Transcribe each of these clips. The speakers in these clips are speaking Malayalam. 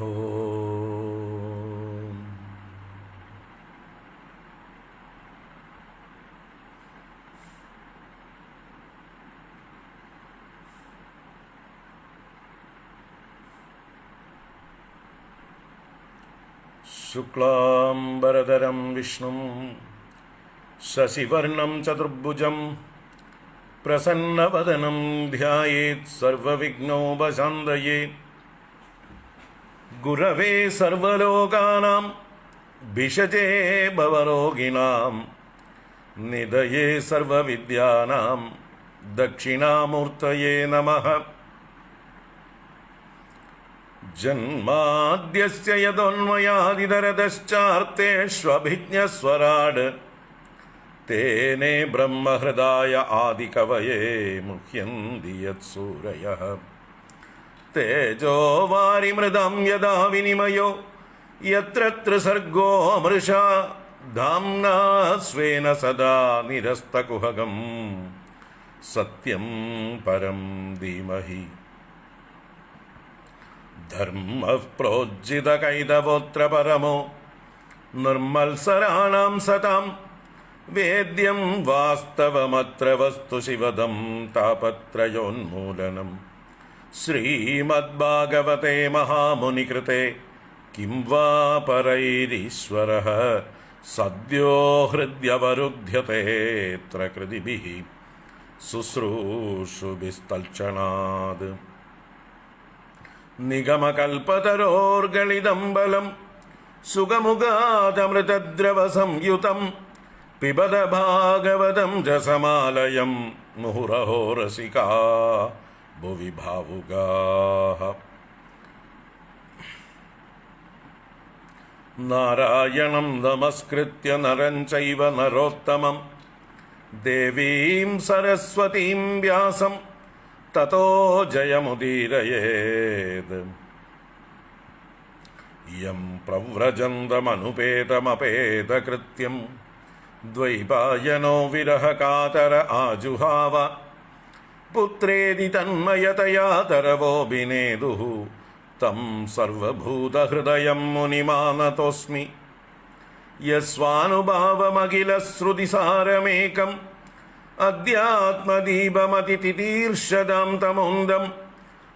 ఓం. శుక్లాంబరధరం విష్ణుం శశివర్ణం చతుర్భుజం ప్రసన్నవదనం ధ్యాయేత్ సర్వవిఘ్నోపశాంతయే. గురవే సర్వలోకానాం భిషజే భవరోగిణాం నిధయే సర్వవిద్యానాం దక్షిణామూర్తయే నమః. జన్మాద్యస్య యదోన్మయాదితరతశ్చార్తేష్వభిజ్ఞస్వరాడ్ తేనే బ్రహ్మహృదాయ ఆదికవయే ముహ్యంతి యత్సూరయః. తేజో వారిమృదం యదా వినిమయో యత్ర త్రిసర్గో మృషా ధామ్నా స్వేన సదా నిరస్తకుహగం సత్యం పరం ధీమహి. ధర్మః ప్రోజ్జితకైతవోత్ర పరమో నిర్మల్సరాణాం సతాం వేద్యం వాస్తవమత్ర వస్తు శివదం తాపత్రయోన్మూలనం. శ్రీమద్భాగవతే మహామునికృతే కిం వా పరైరీశ్వరః సద్యో హృద్యవరుధ్యతేऽत्र కృతిభిః శుశ్రూషుభిస్తల్క్షణాద్. నిగమకల్పతరోర్గళితం బలం సుగముగాదమృతద్రవ సంయుతం పిబద భాగవతం రసమాలయం ముహురహో రసికా భువి భావుగాః. నారాయణం నమస్కృత్య నరం చైవ నరోత్తమం దేవీం సరస్వతీం వ్యాసం తతో జయముదీరయేద్. యం ప్రవ్రజంతమనుపేతమపేతకృత్యం ద్వైపాయనో విరహకాతర ఆజుహావ. పుత్రేది తన్మయతయా తరవోభినేదుః తం సర్వభూతహృదయం మునిమానతోస్మి. యస్వానుభావమఖిలశ్రుతిసారమేకం అధ్యాత్మదీపమతితితీర్షదాం తమోందం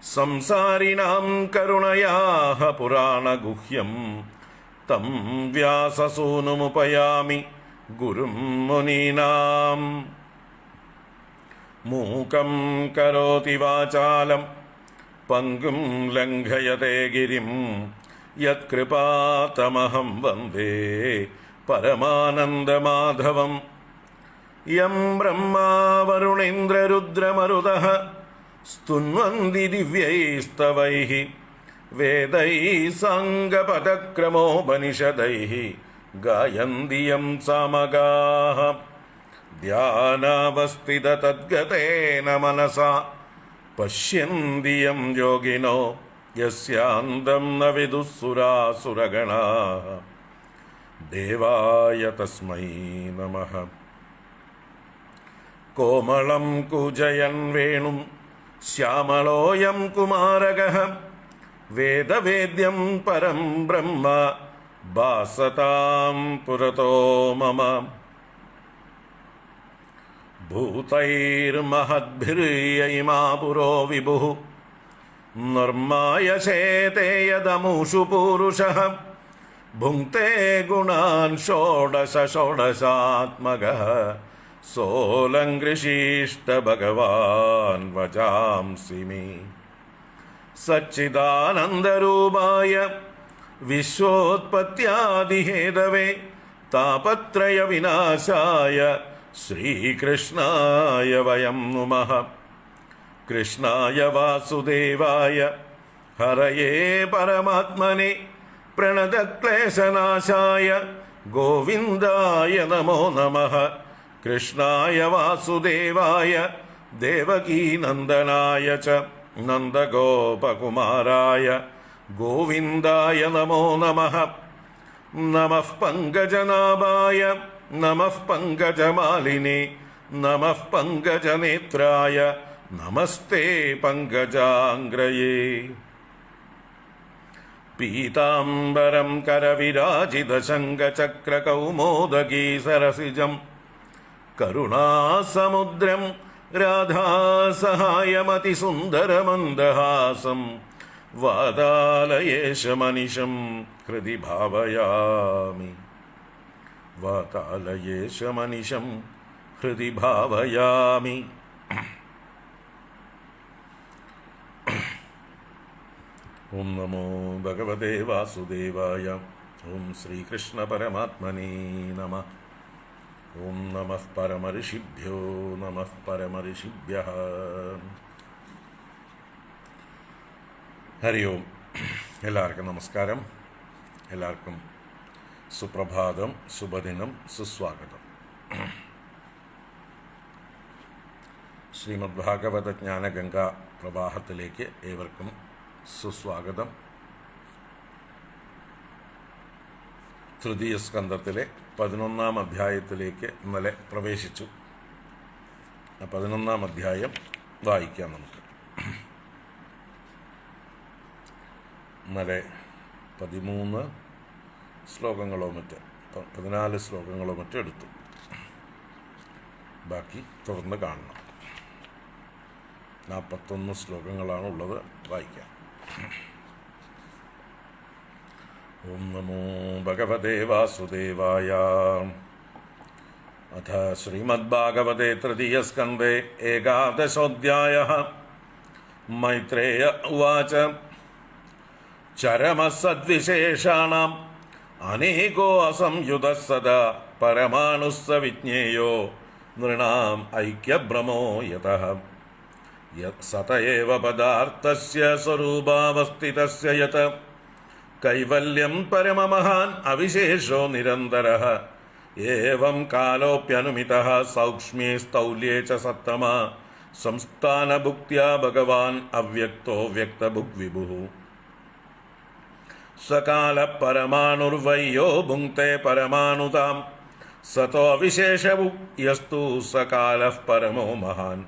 సంసారిణాం కరుణయాః పురాణగుహ్యం తం వ్యాససూనుముపయామి గురుం మునీనాం. మూకం కరోతి వాచాలం పంగుం లంఘయతే గిరిం యత్కృపాతమహం వందే పరమానందమాధవం. యం బ్రహ్మా వరుణేంద్రరుద్రమరుతః స్తున్వంతి దివ్యైస్తవైః వేదైః సాంగపదక్రమోపనిషదైః గాయంతి యం సామగాః. ధ్యానావస్థితతద్గతేన మనసా పశ్యంతి యం యోగినో యస్యాంతం న విదుః సురాసురగణాః. దేవాయ తస్మై నమః. కోమళం కూజయన్ వేణుం శ్యామళోయం కుమారకః వేదవేద్యం పరం బ్రహ్మ భాసతాం పురతో మమ. భూతైర్మహద్భిర్యైమా పురో విభుః నిర్మాయసేతే యదమూషు పూరుషః. భుङ्क्ते గుణాన్ షోడశ షోడశాత్మకः సోలంఘృషీష్ట భగవాన్ వచాంసి మే. సచ్చిదానందరూపాయ విశ్వోత్పత్యాదిహేతవే తాపత్రయ వినాశాయ శ్రీకృష్ణాయ వయం నుమః. కృష్ణాయ వాసుదేవాయ హరయే పరమాత్మనే ప్రణతక్లేశనాశాయ గోవిందాయ నమో నమః. కృష్ణాయ వాసుదేవాయ దేవకీనందనాయ చ నందగోపకుమారాయ గోవిందాయ నమో నమః. నమః పంకజనాభాయ నమః పంకజమాలినే నమః పంకజనేత్రాయ నమస్తే పంకజాంగ్రయే. പീതാംബരം കരവിരാജിതശങ്കചക്രകൗമോദഗീ സരസിജം കരുണാസമുദ്രം രാധാസഹായമതിസുന്ദരമന്ദഹാസം വാതാലയേശമനിശം ഹൃദി ഭാവയാമി. വാതാലയേശമനിശം ഹൃദി ഭാവയാമി. ഓം നമോ ഭഗവതേ വാസുദേവായ. ഓം ശ്രീകൃഷ്ണ പരമാത്മനേ നമഃ. ഓം നമഃ പരമഋഷിഭ്യോ നമഃ പരമഋഷിഭ്യഃ. ഹരി ഓം. എല്ലാവർക്കും നമസ്കാരം. എല്ലാവർക്കും സുപ്രഭാതം, ശുഭദിനം, സുസ്വാഗതം. ശ്രീമദ് ഭാഗവത ജ്ഞാനഗംഗാ പ്രവാഹത്തിലേക്ക് ഏവർക്കും സുസ്വാഗതം. തൃതീയ സ്കന്ധത്തിലെ 11-ാം അധ്യായത്തിലേക്ക് ഇന്നലെ പ്രവേശിച്ചു. 11-ാം അധ്യായം വായിക്കാം നമുക്ക്. ഇന്നലെ 13 ശ്ലോകങ്ങളോ മറ്റ് 14 ശ്ലോകങ്ങളോ മറ്റോ എടുത്തു. ബാക്കി തുടർന്ന് കാണണം. 41 ശ്ലോകങ്ങളാണുള്ളത്. വായിക്കാം. ഓം നമോ ഭഗവതേ വാസുദേവായ. അഥ ശ്രീമദ്ഭാഗവതേ തൃതീയസ്കന്ധേ ഏകാദശോऽധ്യായഃ. മൈത്രേയ ഉവാച. ചരമസദ്വിശേഷാണാം അനേകോ അസംയുതഃ സദാ പരമാണുഃ സ വിജ്ഞേയോ നൃണാം ഐക്യഭ്രമോ യതഃ. സത ഏവ പദാർത്ഥസ്യ സ്വരൂപാവസ്ഥിതസ്യ യത് കൈവല്യം പരമമഹാൻ അവിശേഷോ നിരന്തരഃ. ഏവം കാലോപ്യനുമിതഃ സൗക്ഷ്മ്യേ സ്ഥൗല്യേ ച സത്തമ സംസ്ഥാനഭുക്ത്യാ ഭഗവാൻ അവ്യക്തോ വ്യക്തഭുഗ് വിഭുഃ. സകാല പരമാണുർവയ്യോ ഭുങ്ക്തേ പരമാണുതാം സതോ വിശേഷഭുക് യസ്തു സകാലഃ പരമോ മഹാൻ.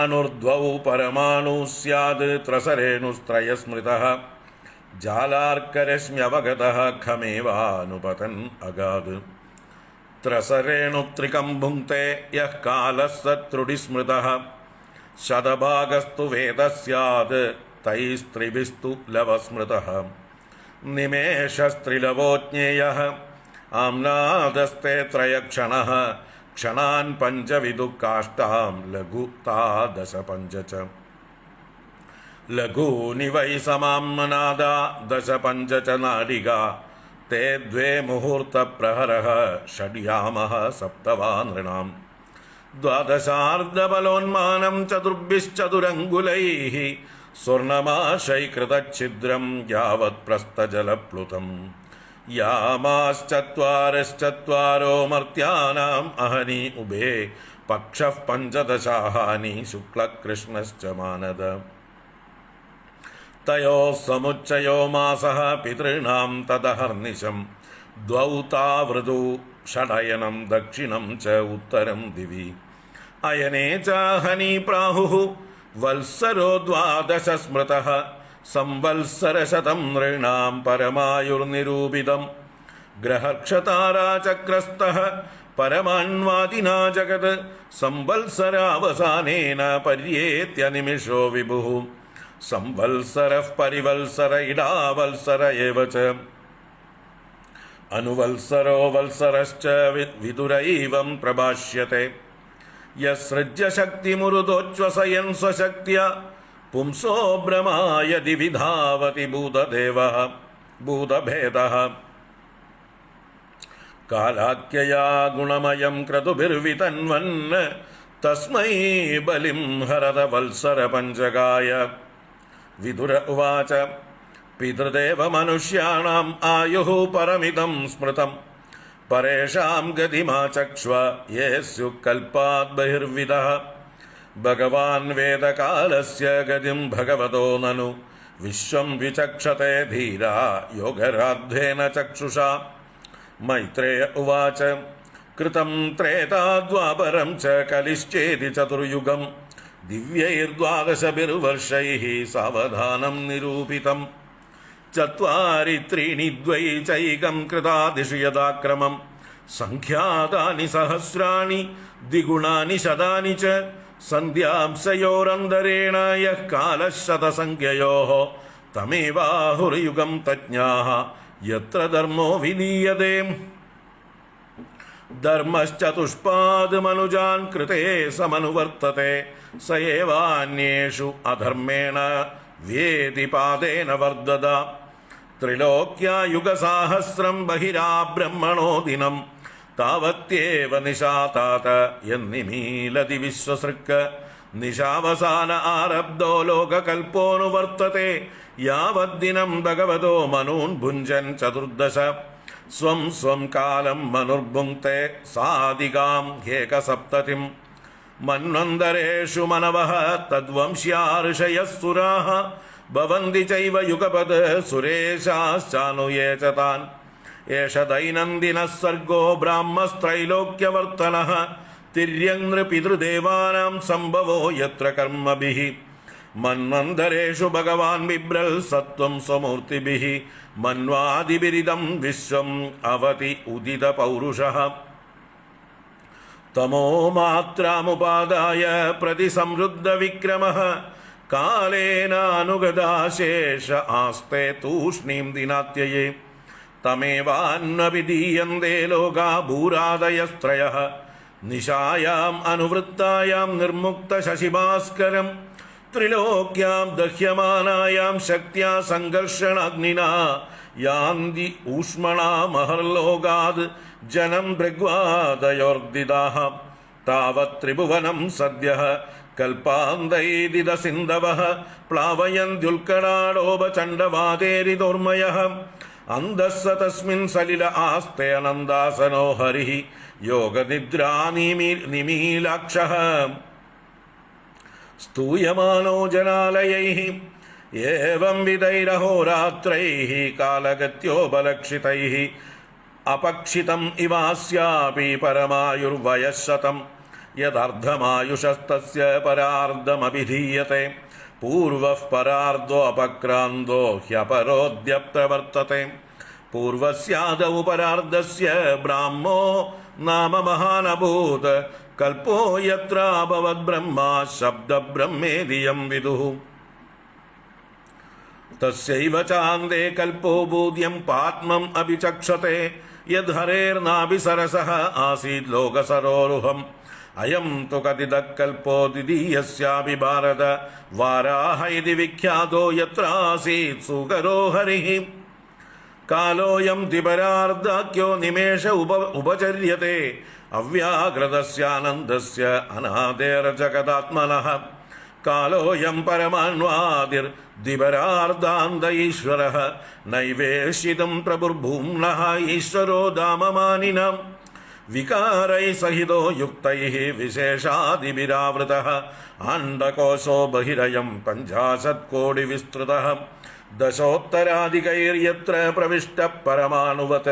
അനുർധ്വൗ പരമാണു സ്യാദ് ത്രസരേണുസ്ത്രയസ്മൃതഃ ജാലാർക്കരശ്മ്യവഗതഃ ഖമേവാനുപതൻ അഗാദ്. ത്രസരേണുത്രികം ഭുങ്ക്തേ യഃ കാലഃ സ ത്രുടിസ്മൃതഃ ശതഭാഗസ്തു വേദ സ്യാദ് തൈസ്ത്രിഭിസ്തു ലവസ്മൃതഃ. നിമേഷസ്ത്രിലവോ ജ്ഞേയഃ ആംനാദസ്തേ ത്രയക്ഷണഃ ക്ഷണാൻ പഞ്ചവിദു കാഷ്ടാം ലഘു താദശ പഞ്ച ച. ലഘൂനി വൈ സമാംനാദാ ദശ പഞ്ച ച നാഡികാ തേ ദ്വേ മുഹൂർത്ത പ്രഹരഃ ഷഡ്യാമഃ സപ്തവാ നൃണാം. ദ്വാദശാർദ്ധബലോന്മാനം ചതുർഭിശ്ചതുരംഗുലൈഃ സ്വർണമാശൈകൃതച്ഛിദ്രം യാവത് പ്രസ്ഥജലപ്ലുതം. യാമാശ്ചത്വാരശ്ചത്വാരോ മർത്യാനാം അഹനി ഉഭേ പക്ഷഃ പഞ്ചദശാഹാനി ശുക്ലകൃഷ്ണശ്ച മാനദ. തയോഃ സമുച്ചയോ മാസഃ പിതॄണാം തദഹർനിശം ദ്വൗ താവൃതു ഷഡയനം ദക്ഷിണം ച ഉത്തരം ദിവി. അയനേ ചാഹനി പ്രാഹുഃ വത്സരോ ദ്വാദശ സ്മൃതഃ സംവത്സരശതം നൃണാം പരമായുർനിരൂപിതം. ഗ്രഹക്ഷതാരാചക്രസ്ഥഃ പരമാന്വാദിനാ ജഗത് സംവത്സരാവസാനേന പര്യേത്യനിമിഷോ വിഭുഃ. സംവത്സരഃ പരിവത്സര ഇടാവത്സര ഏവ ച. അനുവത്സരോ വത്സരശ്ച വിദുരൈവം പ്രഭാഷ്യത്തെ. യസൃജ്യ ശക്തിമുരുദോച്ഛ്വസയൻ സ്വശക്ത്യാ പുംസോ ഭ്രമായതി വിധാവതി ഭൂതദേവഃ ഭൂതഭേദഃ. കാലാഖ്യയാ ഗുണമയം ക്രതുഭിർവിതന്വൻ തസ്മൈ ബലിം ഹരത വത്സര പഞ്ചകായ. വിദുര ഉവാച. പിതൃദേവ മനുഷ്യാണാം ആയുഃ പരമിദം സ്മൃതം പരേഷാം ഗതിമാചക്ഷ്വ യേ സ്യുഃ കൽപ്പാത് ബഹിർവിദഃ. ഭഗവാൻ വേദകാലസ്യ ഗതിം ഭഗവതോ നനു വിശ്വം വിചക്ഷത്തെ ധീരാ യോഗരാധ്വേന ചക്ഷുഷാ. മൈത്രേയ ഉവാച. കൃതം ത്രേതാദ്വാപരം ച കലിശ്ചേതി ചതുർയുഗം ദിവ്യൈർദ്വാദശഭിർവർഷൈഃ സാവധാനം നിരൂപിതം. चत्वारि त्रीणि द्वै चैकं कृतादिषु यदाक्रमं संख्यातानि सहस्राणि द्विगुणानि शतानि च सन्ध्यांशयोरन्तरेण यः कालः शतसंख्ययोः तमेवाहुर्युगं तज्ञाः यत्र धर्मो विधीयते धर्मश्चतुष्पादमनुजान् कृते समनुवर्तते स एवान्येषु अधर्मेण वेदिपादेन वर्धत त्रैलोक्या युगसाहस्रं बहिरा ब्रह्मणो दिनं तावत्येव निशातात यन्निमीलति विश्वसृक् निशावसान आरब्धो लोककल्पोऽनुवर्तते यावद्दिनं भगवतो मनून् भुञ्जन् चतुर्दश स्वं स्वं कालं मनुर्भुङ्क्ते साधिकां ह्येकसप्ततिं मन्वन्तरेषु मनवः तद्वंश्या ऋषयः सुराः भवन्ति चैव युगपत् सुरेशाश्चानुये च तान् एष दैनन्दिनः सर्गो ब्राह्मस्त्रैलोक्यवर्तनः तिर्यङ्नृपितृदेवानां सम्भवो यत्र कर्मभिः मन्वन्तरेषु भगवान् बिभ्रल् सत्त्वं स्वमूर्तिभिः मन्वादिभिरिदं विश्वम् अवति उदितपौरुषः तमो मात्रामुपादाय प्रतिसंवृद्धविक्रमः कालेनानुगदाशेष आस्ते तूष्णीं दिनात्यये तमेवान्नविधीयन्ते लोका भूरादयस्त्रयः निशायाम् अनुवृत्तायां निर्मुक्तशशिभास्करं त्रिलोक्यां दह्यमानायां शक्त्या सङ्घर्षणाग्निना यान्ति ऊष्मणा महर्लोकाद् जनं भृग्वादयोर्दिदाः तावत् त्रिभुवनं सद्यः कल्पान्तैदिदसिन्धवः प्लावयन्त्युल्कणाडोपचण्डवातेरिदोर्मयः अन्धः स तस्मिन् सलिल आस्ते अनन्दासनो हरिः योगनिद्रानिमीलाक्षः स्तूयमानो जनालयैः एवं विदैरहोरात्रैः कालगत्योपलक्षितैः अपक्षितम् इवास्यापि परमायुर्वयःशतं यदर्धमायुषस्तस्य परार्धमभिधीयते पूर्वः परार्धोऽपक्रान्तो ह्यपरोऽद्य प्रवर्तते पूर्वस्यादौ परार्धस्य ब्राह्मो नाम महानभूत् कल्पो यत्राभवद्ब्रह्मा शब्दब्रह्मेदियं विदुः तस्यैव चान्दे कल्पो बोध्यं पात्मम् अभिचक्षते यद्धरेर्नाभिसरसः आसीत् लोकसरोरुहम् अयं तु कथितः कल्पो द्वितीयस्यापि भारत वाराह इति विख्यातो यत्र आसीत् सुकरो हरिः कालोऽयं द्विपरार्धाख्यो निमेष उपचर्यते अव्याकृतस्यानन्दस्य अनादेर्जगदात्मनः कालोऽयं परमान्वादिर्द्विपरार्धान्त ईश्वरः नैवेशितं प्रभुर्भूम्नः ईश्वरो दाममानिनां विकारैः सहितो युक्तैः विशेषादिभिरावृतः अण्डकोशो बहिरयं 50 कोटिविस्तृतः दशोत्तराधिकैर्यत्र प्रविष्टः परमाणुवत्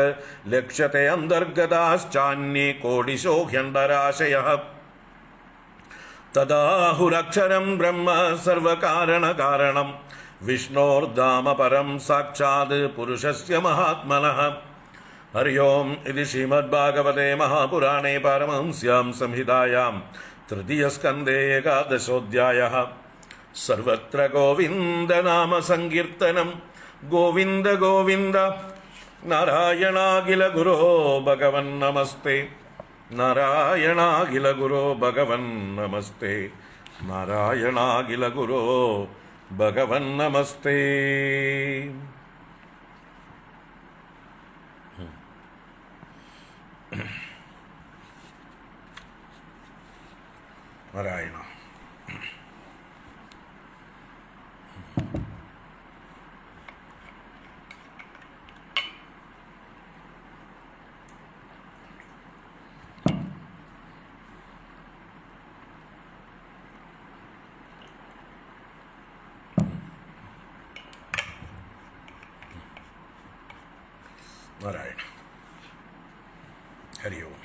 लक्ष्यते अन्तर्गताश्चान्ये कोटिशो ह्यण्डराशयः तदाहुरक्षरं ब्रह्म सर्वकारणकारणं विष्णोर्धाम परं साक्षात् पुरुषस्य महात्मनः हरि ओम् इति श्रीमद्भागवते महापुराणे पारमहंस्यां संहितायां तृतीयस्कन्धे 11 सर्वत्र गोविन्द नाम संकीर्तनं गोविन्द गोविन्द नारायणाखिल गुरो भगवन् नमस्ते नारायणाखिल गुरो भगवन् नमस्ते नारायणाखिल गुरो भगवन् नमस्ते नारायण नारायण हरि ओम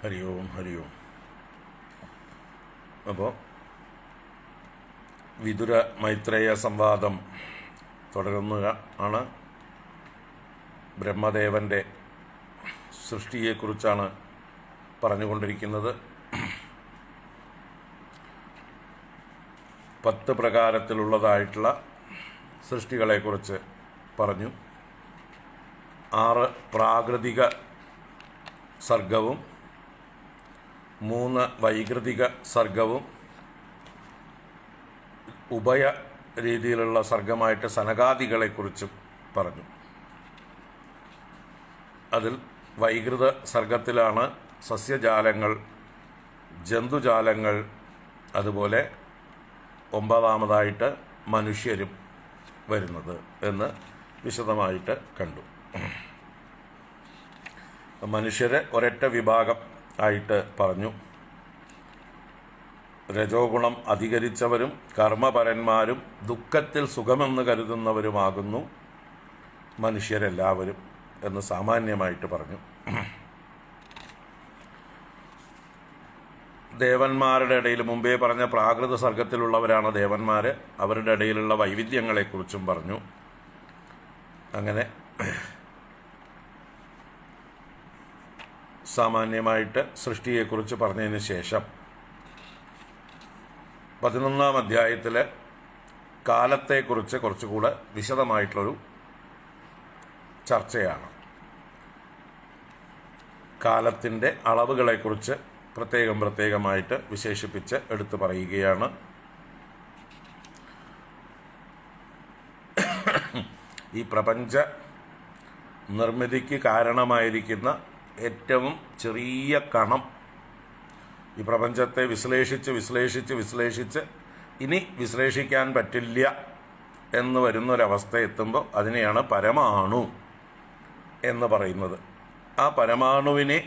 ഹരി ഓം ഹരി ഓം. അപ്പോൾ വിതുര മൈത്രേയ സംവാദം തുടരുന്നതാണ്. ബ്രഹ്മദേവൻ്റെ സൃഷ്ടിയെക്കുറിച്ചാണ് പറഞ്ഞുകൊണ്ടിരിക്കുന്നത്. 10 പ്രകാരത്തിലുള്ളതായിട്ടുള്ള സൃഷ്ടികളെക്കുറിച്ച് പറഞ്ഞു. 6 പ്രാകൃതിക സർഗവും 3 വൈകൃതിക സർഗവും ഉഭയ രീതിയിലുള്ള സർഗമായിട്ട് സനകാദികളെക്കുറിച്ചും പറഞ്ഞു. അതിൽ വൈകൃത സർഗത്തിലാണ് സസ്യജാലങ്ങൾ, ജന്തുജാലങ്ങൾ, അതുപോലെ 9ാമതായിട്ട് മനുഷ്യരും വരുന്നത് എന്ന് വിശദമായിട്ട് കണ്ടു. മനുഷ്യരെ ഒരൊറ്റ വിഭാഗം ആയിട്ട് പറഞ്ഞു. രജോ ഗുണം അധികരിച്ചവരും കർമ്മപരന്മാരും ദുഃഖത്തിൽ സുഖമെന്ന് കരുതുന്നവരുമാകുന്നു മനുഷ്യരെല്ലാവരും എന്ന് സാമാന്യമായിട്ട് പറഞ്ഞു. ദേവന്മാരുടെ ഇടയിൽ മുമ്പേ പറഞ്ഞ പ്രാകൃത സർഗത്തിലുള്ളവരാണ് ദേവന്മാർ. അവരുടെ ഇടയിലുള്ള വൈവിധ്യങ്ങളെക്കുറിച്ചും പറഞ്ഞു. അങ്ങനെ സാമാന്യമായിട്ട് സൃഷ്ടിയെക്കുറിച്ച് പറഞ്ഞതിന് ശേഷം 11ാം അധ്യായത്തിൽ കാലത്തെക്കുറിച്ച് കുറച്ചുകൂടെ വിശദമായിട്ടുള്ളൊരു ചർച്ചയാണ്. കാലത്തിൻ്റെ അളവുകളെക്കുറിച്ച് പ്രത്യേകമായിട്ട് വിശേഷിപ്പിച്ച് എടുത്തു പറയുകയാണ്. ഈ പ്രപഞ്ച നിർമ്മിതിക്ക് കാരണമായിരിക്കുന്ന ഏറ്റവും ചെറിയ കണം ഈ പ്രപഞ്ചത്തെ വിശ്ലേഷിച്ച് ഇനി വിശ്ലേഷിക്കാൻ പറ്റില്ല എന്ന് വരുന്നൊരവസ്ഥ എത്തുമ്പോൾ അതിനെയാണ് പരമാണു എന്ന് പറയുന്നത്. ആ പരമാണുവിനെ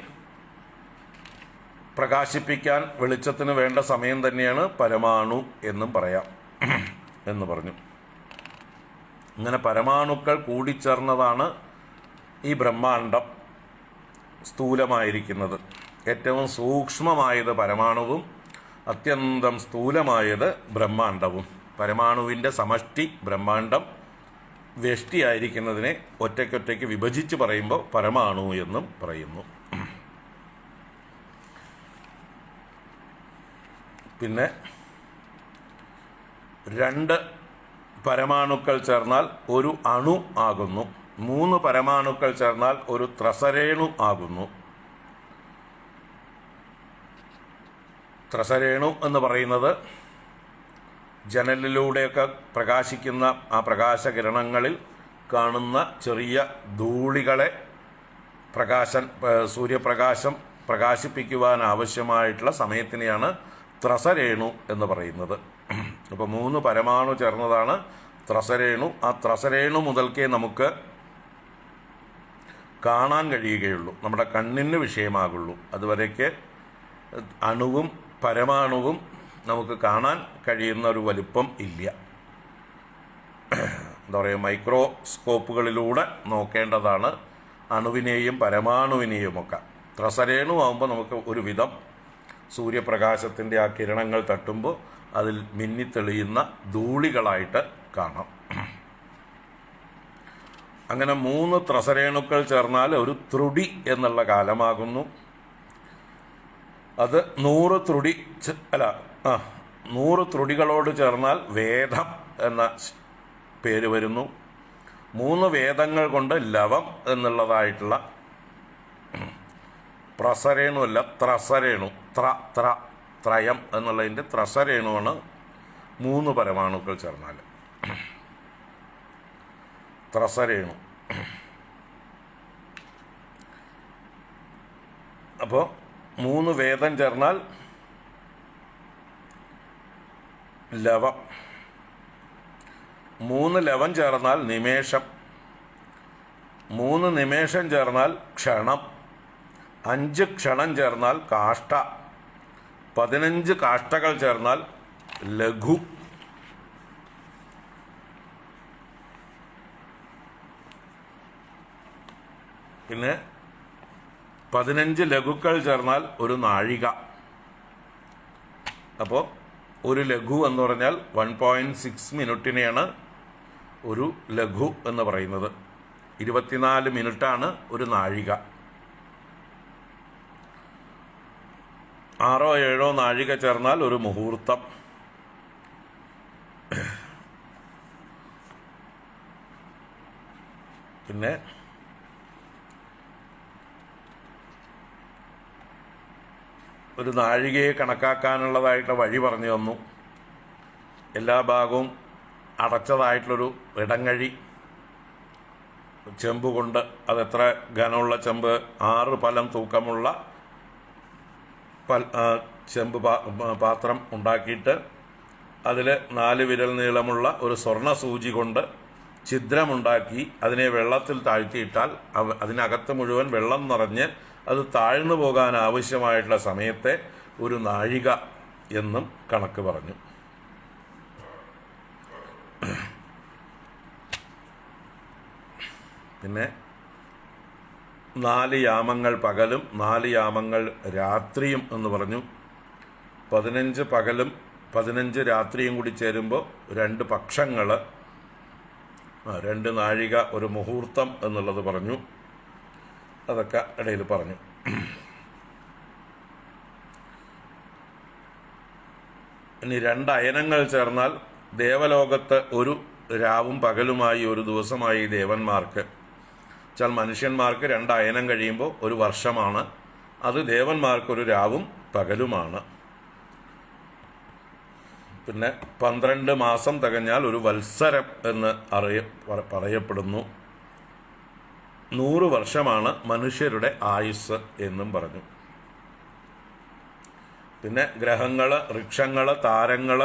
പ്രകാശിപ്പിക്കാൻ വെളിച്ചത്തിന് വേണ്ട സമയം തന്നെയാണ് പരമാണു എന്നും പറയാം എന്ന് പറഞ്ഞു. ഇങ്ങനെ പരമാണുക്കൾ കൂടിച്ചേർന്നതാണ് ഈ ബ്രഹ്മാണ്ഡം സ്ഥൂലമായിരിക്കുന്നത്. ഏറ്റവും സൂക്ഷ്മമായത് പരമാണുവും അത്യന്തം സ്ഥൂലമായത് ബ്രഹ്മാണ്ഡവും. പരമാണുവിൻ്റെ സമഷ്ടി ബ്രഹ്മാണ്ഡം വ്യഷ്ടിയായിരിക്കുന്നതിനെ ഒറ്റയ്ക്കൊറ്റയ്ക്ക് വിഭജിച്ച് പറയുമ്പോൾ പരമാണു എന്നും പറയുന്നു. പിന്നെ 2 പരമാണുക്കൾ ചേർന്നാൽ ഒരു അണു ആകുന്നു. 3 പരമാണുക്കൾ ചേർന്നാൽ ഒരു ത്രസരേണു ആകുന്നു. ത്രസരേണു എന്ന് പറയുന്നത് ജനലിലൂടെയൊക്കെ പ്രകാശിക്കുന്ന ആ പ്രകാശകിരണങ്ങളിൽ കാണുന്ന ചെറിയ ധൂളികളെ സൂര്യപ്രകാശം പ്രകാശിപ്പിക്കുവാൻ ആവശ്യമായിട്ടുള്ള സമയത്തിനെയാണ് ത്രസരേണു എന്ന് പറയുന്നത്. അപ്പോൾ 3 പരമാണു ചേർന്നതാണ് ത്രസരേണു. ആ ത്രസരേണു മുതൽക്കേ നമുക്ക് കാണാൻ കഴിയുകയുള്ളൂ, നമ്മുടെ കണ്ണിന് വിഷയമാകുള്ളൂ. അതുവരേക്ക് അണുവും പരമാണുവും നമുക്ക് കാണാൻ കഴിയുന്ന ഒരു വലിപ്പം ഇല്ല. എന്താ പറയുക, മൈക്രോസ്കോപ്പുകളിലൂടെ നോക്കേണ്ടതാണ് അണുവിനെയും പരമാണുവിനെയുമൊക്കെ. ത്രസരേണു ആകുമ്പോൾ നമുക്ക് ഒരുവിധം സൂര്യപ്രകാശത്തിൻ്റെ ആ കിരണങ്ങൾ തട്ടുമ്പോൾ അതിൽ മിന്നിത്തെളിയുന്ന ധൂളികളായിട്ട് കാണാം. അങ്ങനെ 3 ത്രസരേണുക്കൾ ചേർന്നാൽ ഒരു ത്രുടി എന്നുള്ള കാലമാകുന്നു. അത് 100 ത്രുടികളോട് ചേർന്നാൽ വേദം എന്ന പേര് വരുന്നു. 3 വേദങ്ങൾ കൊണ്ട് ലവം എന്നുള്ളതായിട്ടുള്ള പ്രസരേണു അല്ല ത്രസരേണു, ത്രയം എന്നുള്ളതിൻ്റെ ത്രസരേണുവാണ് 3 പരമാണുക്കൾ ചേർന്നാൽ ത്രസരേണു. അപ്പോൾ 3 വേദം ചേർന്നാൽ ലവം, 3 ലവം ചേർന്നാൽ നിമേഷം, 3 നിമേഷം ചേർന്നാൽ ക്ഷണം, 5 ക്ഷണം ചേർന്നാൽ കാഷ്ട, 15 കാഷ്ടകൾ ചേർന്നാൽ ലഘു. പിന്നെ 15 ലഘുക്കൾ ചേർന്നാൽ ഒരു നാഴിക. അപ്പോൾ ഒരു ലഘു എന്ന് പറഞ്ഞാൽ 1.6 മിനിറ്റിനെയാണ് ഒരു ലഘു എന്ന് പറയുന്നത്. 24 മിനിറ്റാണ് ഒരു നാഴിക. 6-7 നാഴിക ചേർന്നാൽ ഒരു മുഹൂർത്തം. പിന്നെ ഒരു നാഴികയെ കണക്കാക്കാനുള്ളതായിട്ടുള്ള വഴി പറഞ്ഞു തന്നു. എല്ലാ ഭാഗവും അടച്ചതായിട്ടുള്ളൊരു ഇടങ്ങഴി ചെമ്പ് കൊണ്ട്, അതെത്ര ഘനമുള്ള ചെമ്പ്, 6 പലം തൂക്കമുള്ള ചെമ്പ് പാത്രം ഉണ്ടാക്കിയിട്ട് അതിൽ 4 വിരൽ നീളമുള്ള ഒരു സ്വർണ്ണ സൂചി കൊണ്ട് ഛിദ്രമുണ്ടാക്കി അതിനെ വെള്ളത്തിൽ താഴ്ത്തിയിട്ടാൽ അതിനകത്ത് മുഴുവൻ വെള്ളം നിറഞ്ഞ് അത് താഴ്ന്നു പോകാൻ ആവശ്യമായിട്ടുള്ള സമയത്തെ ഒരു നാഴിക എന്നും കണക്ക് പറഞ്ഞു. പിന്നെ 4 യാമങ്ങൾ പകലും 4 യാമങ്ങൾ രാത്രിയും എന്ന് പറഞ്ഞു. 15 പകലും 15 രാത്രിയും കൂടി ചേരുമ്പോൾ 2 പക്ഷങ്ങൾ, 2 നാഴിക, ഒരു മുഹൂർത്തം എന്നുള്ളത് പറഞ്ഞു. അതൊക്കെ ഇടയിൽ പറഞ്ഞു. ഇനി 2 അയനങ്ങൾ ചേർന്നാൽ ദേവലോകത്ത് ഒരു രാവും പകലുമായി ഒരു ദിവസമായി ദേവന്മാർക്ക്. വെച്ചാൽ മനുഷ്യന്മാർക്ക് 2 അയനം കഴിയുമ്പോൾ ഒരു വർഷമാണ്. അത് ദേവന്മാർക്കൊരു രാവും പകലുമാണ്. പിന്നെ 12 മാസം തികഞ്ഞാൽ ഒരു വത്സരം എന്ന് പറയപ്പെടുന്നു. 100 വർഷമാണ് മനുഷ്യരുടെ ആയുസ് എന്നും പറഞ്ഞു. പിന്നെ ഗ്രഹങ്ങൾ, വൃക്ഷങ്ങൾ, താരങ്ങൾ,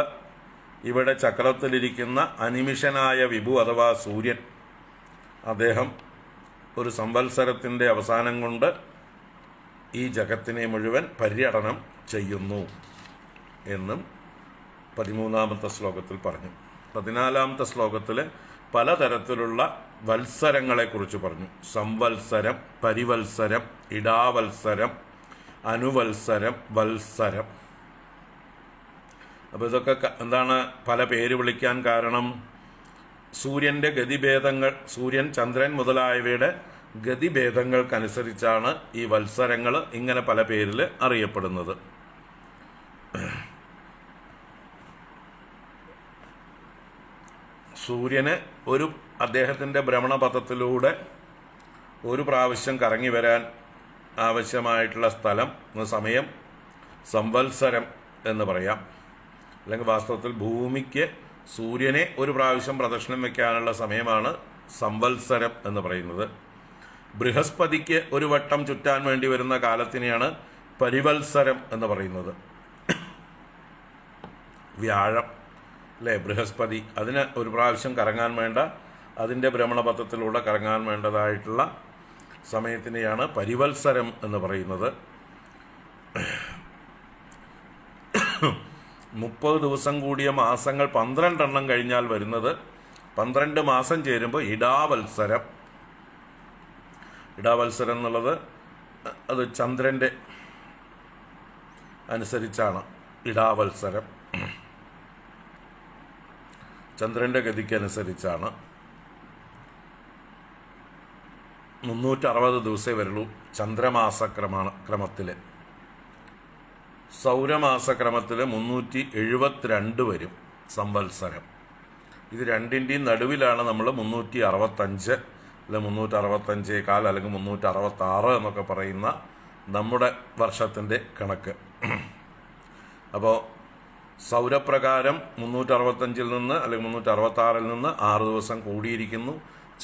ഇവിടെ ചക്രത്തിലിരിക്കുന്ന അനിമിഷനായ വിഭു അഥവാ സൂര്യൻ, അദ്ദേഹം ഒരു സംവത്സരത്തിൻ്റെ അവസാനം കൊണ്ട് ഈ ജഗത്തിനെ മുഴുവൻ പര്യടനം ചെയ്യുന്നു എന്നും 13-ാമത്തെ ശ്ലോകത്തിൽ പറഞ്ഞു. 14-ാമത്തെ ശ്ലോകത്തിൽ പലതരത്തിലുള്ള വത്സരങ്ങളെക്കുറിച്ച് പറഞ്ഞു. സംവത്സരം, പരിവത്സരം, ഇടാവത്സരം, അനുവത്സരം, വത്സരം. അപ്പോൾ ഇതൊക്കെ എന്താണ് പല പേര് വിളിക്കാൻ കാരണം? സൂര്യൻ്റെ ഗതിഭേദങ്ങൾ, സൂര്യൻ, ചന്ദ്രൻ മുതലായവയുടെ ഗതിഭേദങ്ങൾക്കനുസരിച്ചാണ് ഈ വത്സരങ്ങൾ ഇങ്ങനെ പല പേരിൽ അറിയപ്പെടുന്നത്. സൂര്യന് അദ്ദേഹത്തിൻ്റെ ഭ്രമണപഥത്തിലൂടെ ഒരു പ്രാവശ്യം കറങ്ങി വരാൻ ആവശ്യമായിട്ടുള്ള സമയം സംവത്സരം എന്ന് പറയാം. അല്ലെങ്കിൽ വാസ്തവത്തിൽ ഭൂമിക്ക് സൂര്യനെ ഒരു പ്രാവശ്യം പ്രദക്ഷിണം വയ്ക്കാനുള്ള സമയമാണ് സംവത്സരം എന്ന് പറയുന്നത്. ബൃഹസ്പതിക്ക് ഒരു വട്ടം ചുറ്റാൻ വേണ്ടി വരുന്ന കാലത്തിനെയാണ് പരിവത്സരം എന്ന് പറയുന്നത്. വ്യാഴം അല്ലേ, ബൃഹസ്പതി, അതിന് ഒരു പ്രാവശ്യം കറങ്ങാൻ വേണ്ട, അതിൻ്റെ ഭ്രമണപഥത്തിലൂടെ കറങ്ങാൻ വേണ്ടതായിട്ടുള്ള സമയത്തിനെയാണ് പരിവത്സരം എന്ന് പറയുന്നത്. 30 ദിവസം കൂടിയ മാസങ്ങൾ 12 എണ്ണം കഴിഞ്ഞാൽ വരുന്നത് 12 മാസം ചേരുമ്പോൾ ഇടാവത്സരം. ഇടാവത്സരം എന്നുള്ളത് അത് ചന്ദ്രൻ്റെ അനുസരിച്ചാണ്. ഇടാവത്സരം ചന്ദ്രൻ്റെ ഗതിക്കനുസരിച്ചാണ്. 360 ദിവസമേ വരുള്ളൂ ചന്ദ്രമാസക്രമത്തിൽ. സൗരമാസക്രമത്തിൽ 372 വരും സംവത്സരം. ഇത് രണ്ടിൻ്റെയും നടുവിലാണ് നമ്മൾ 365 അല്ലെ 365 അല്ലെങ്കിൽ 366 എന്നൊക്കെ പറയുന്ന നമ്മുടെ വർഷത്തിൻ്റെ കണക്ക്. അപ്പോൾ സൗരപ്രകാരം 365 നിന്ന് അല്ലെങ്കിൽ 366 നിന്ന് 6 ദിവസം കൂടിയിരിക്കുന്നു.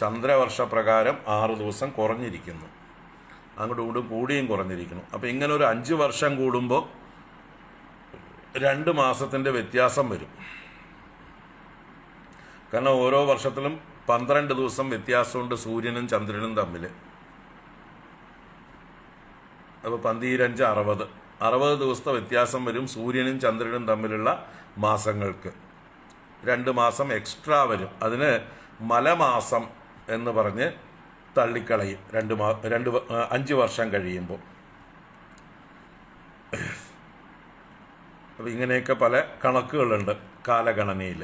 ചന്ദ്രവർഷപ്രകാരം 6 ദിവസം കുറഞ്ഞിരിക്കുന്നു. അങ്ങോട്ടും കൂടിയും കുറഞ്ഞിരിക്കുന്നു. അപ്പോൾ ഇങ്ങനെ ഒരു 5 വർഷം കൂടുമ്പോൾ 2 മാസത്തിൻ്റെ വ്യത്യാസം വരും. കാരണം ഓരോ വർഷത്തിലും 12 ദിവസം വ്യത്യാസമുണ്ട് സൂര്യനും ചന്ദ്രനും തമ്മിൽ. അപ്പോൾ 12 60 60 ദിവസത്തെ വ്യത്യാസം വരും സൂര്യനും ചന്ദ്രനും തമ്മിലുള്ള മാസങ്ങൾക്ക്. 2 മാസം എക്സ്ട്രാ വരും. അതിന് മലമാസം എന്ന് പറഞ്ഞ് തള്ളിക്കളയും 5 വർഷം കഴിയുമ്പോൾ. അപ്പോൾ ഇങ്ങനെയൊക്കെ പല കണക്കുകളുണ്ട് കാലഗണനയിൽ,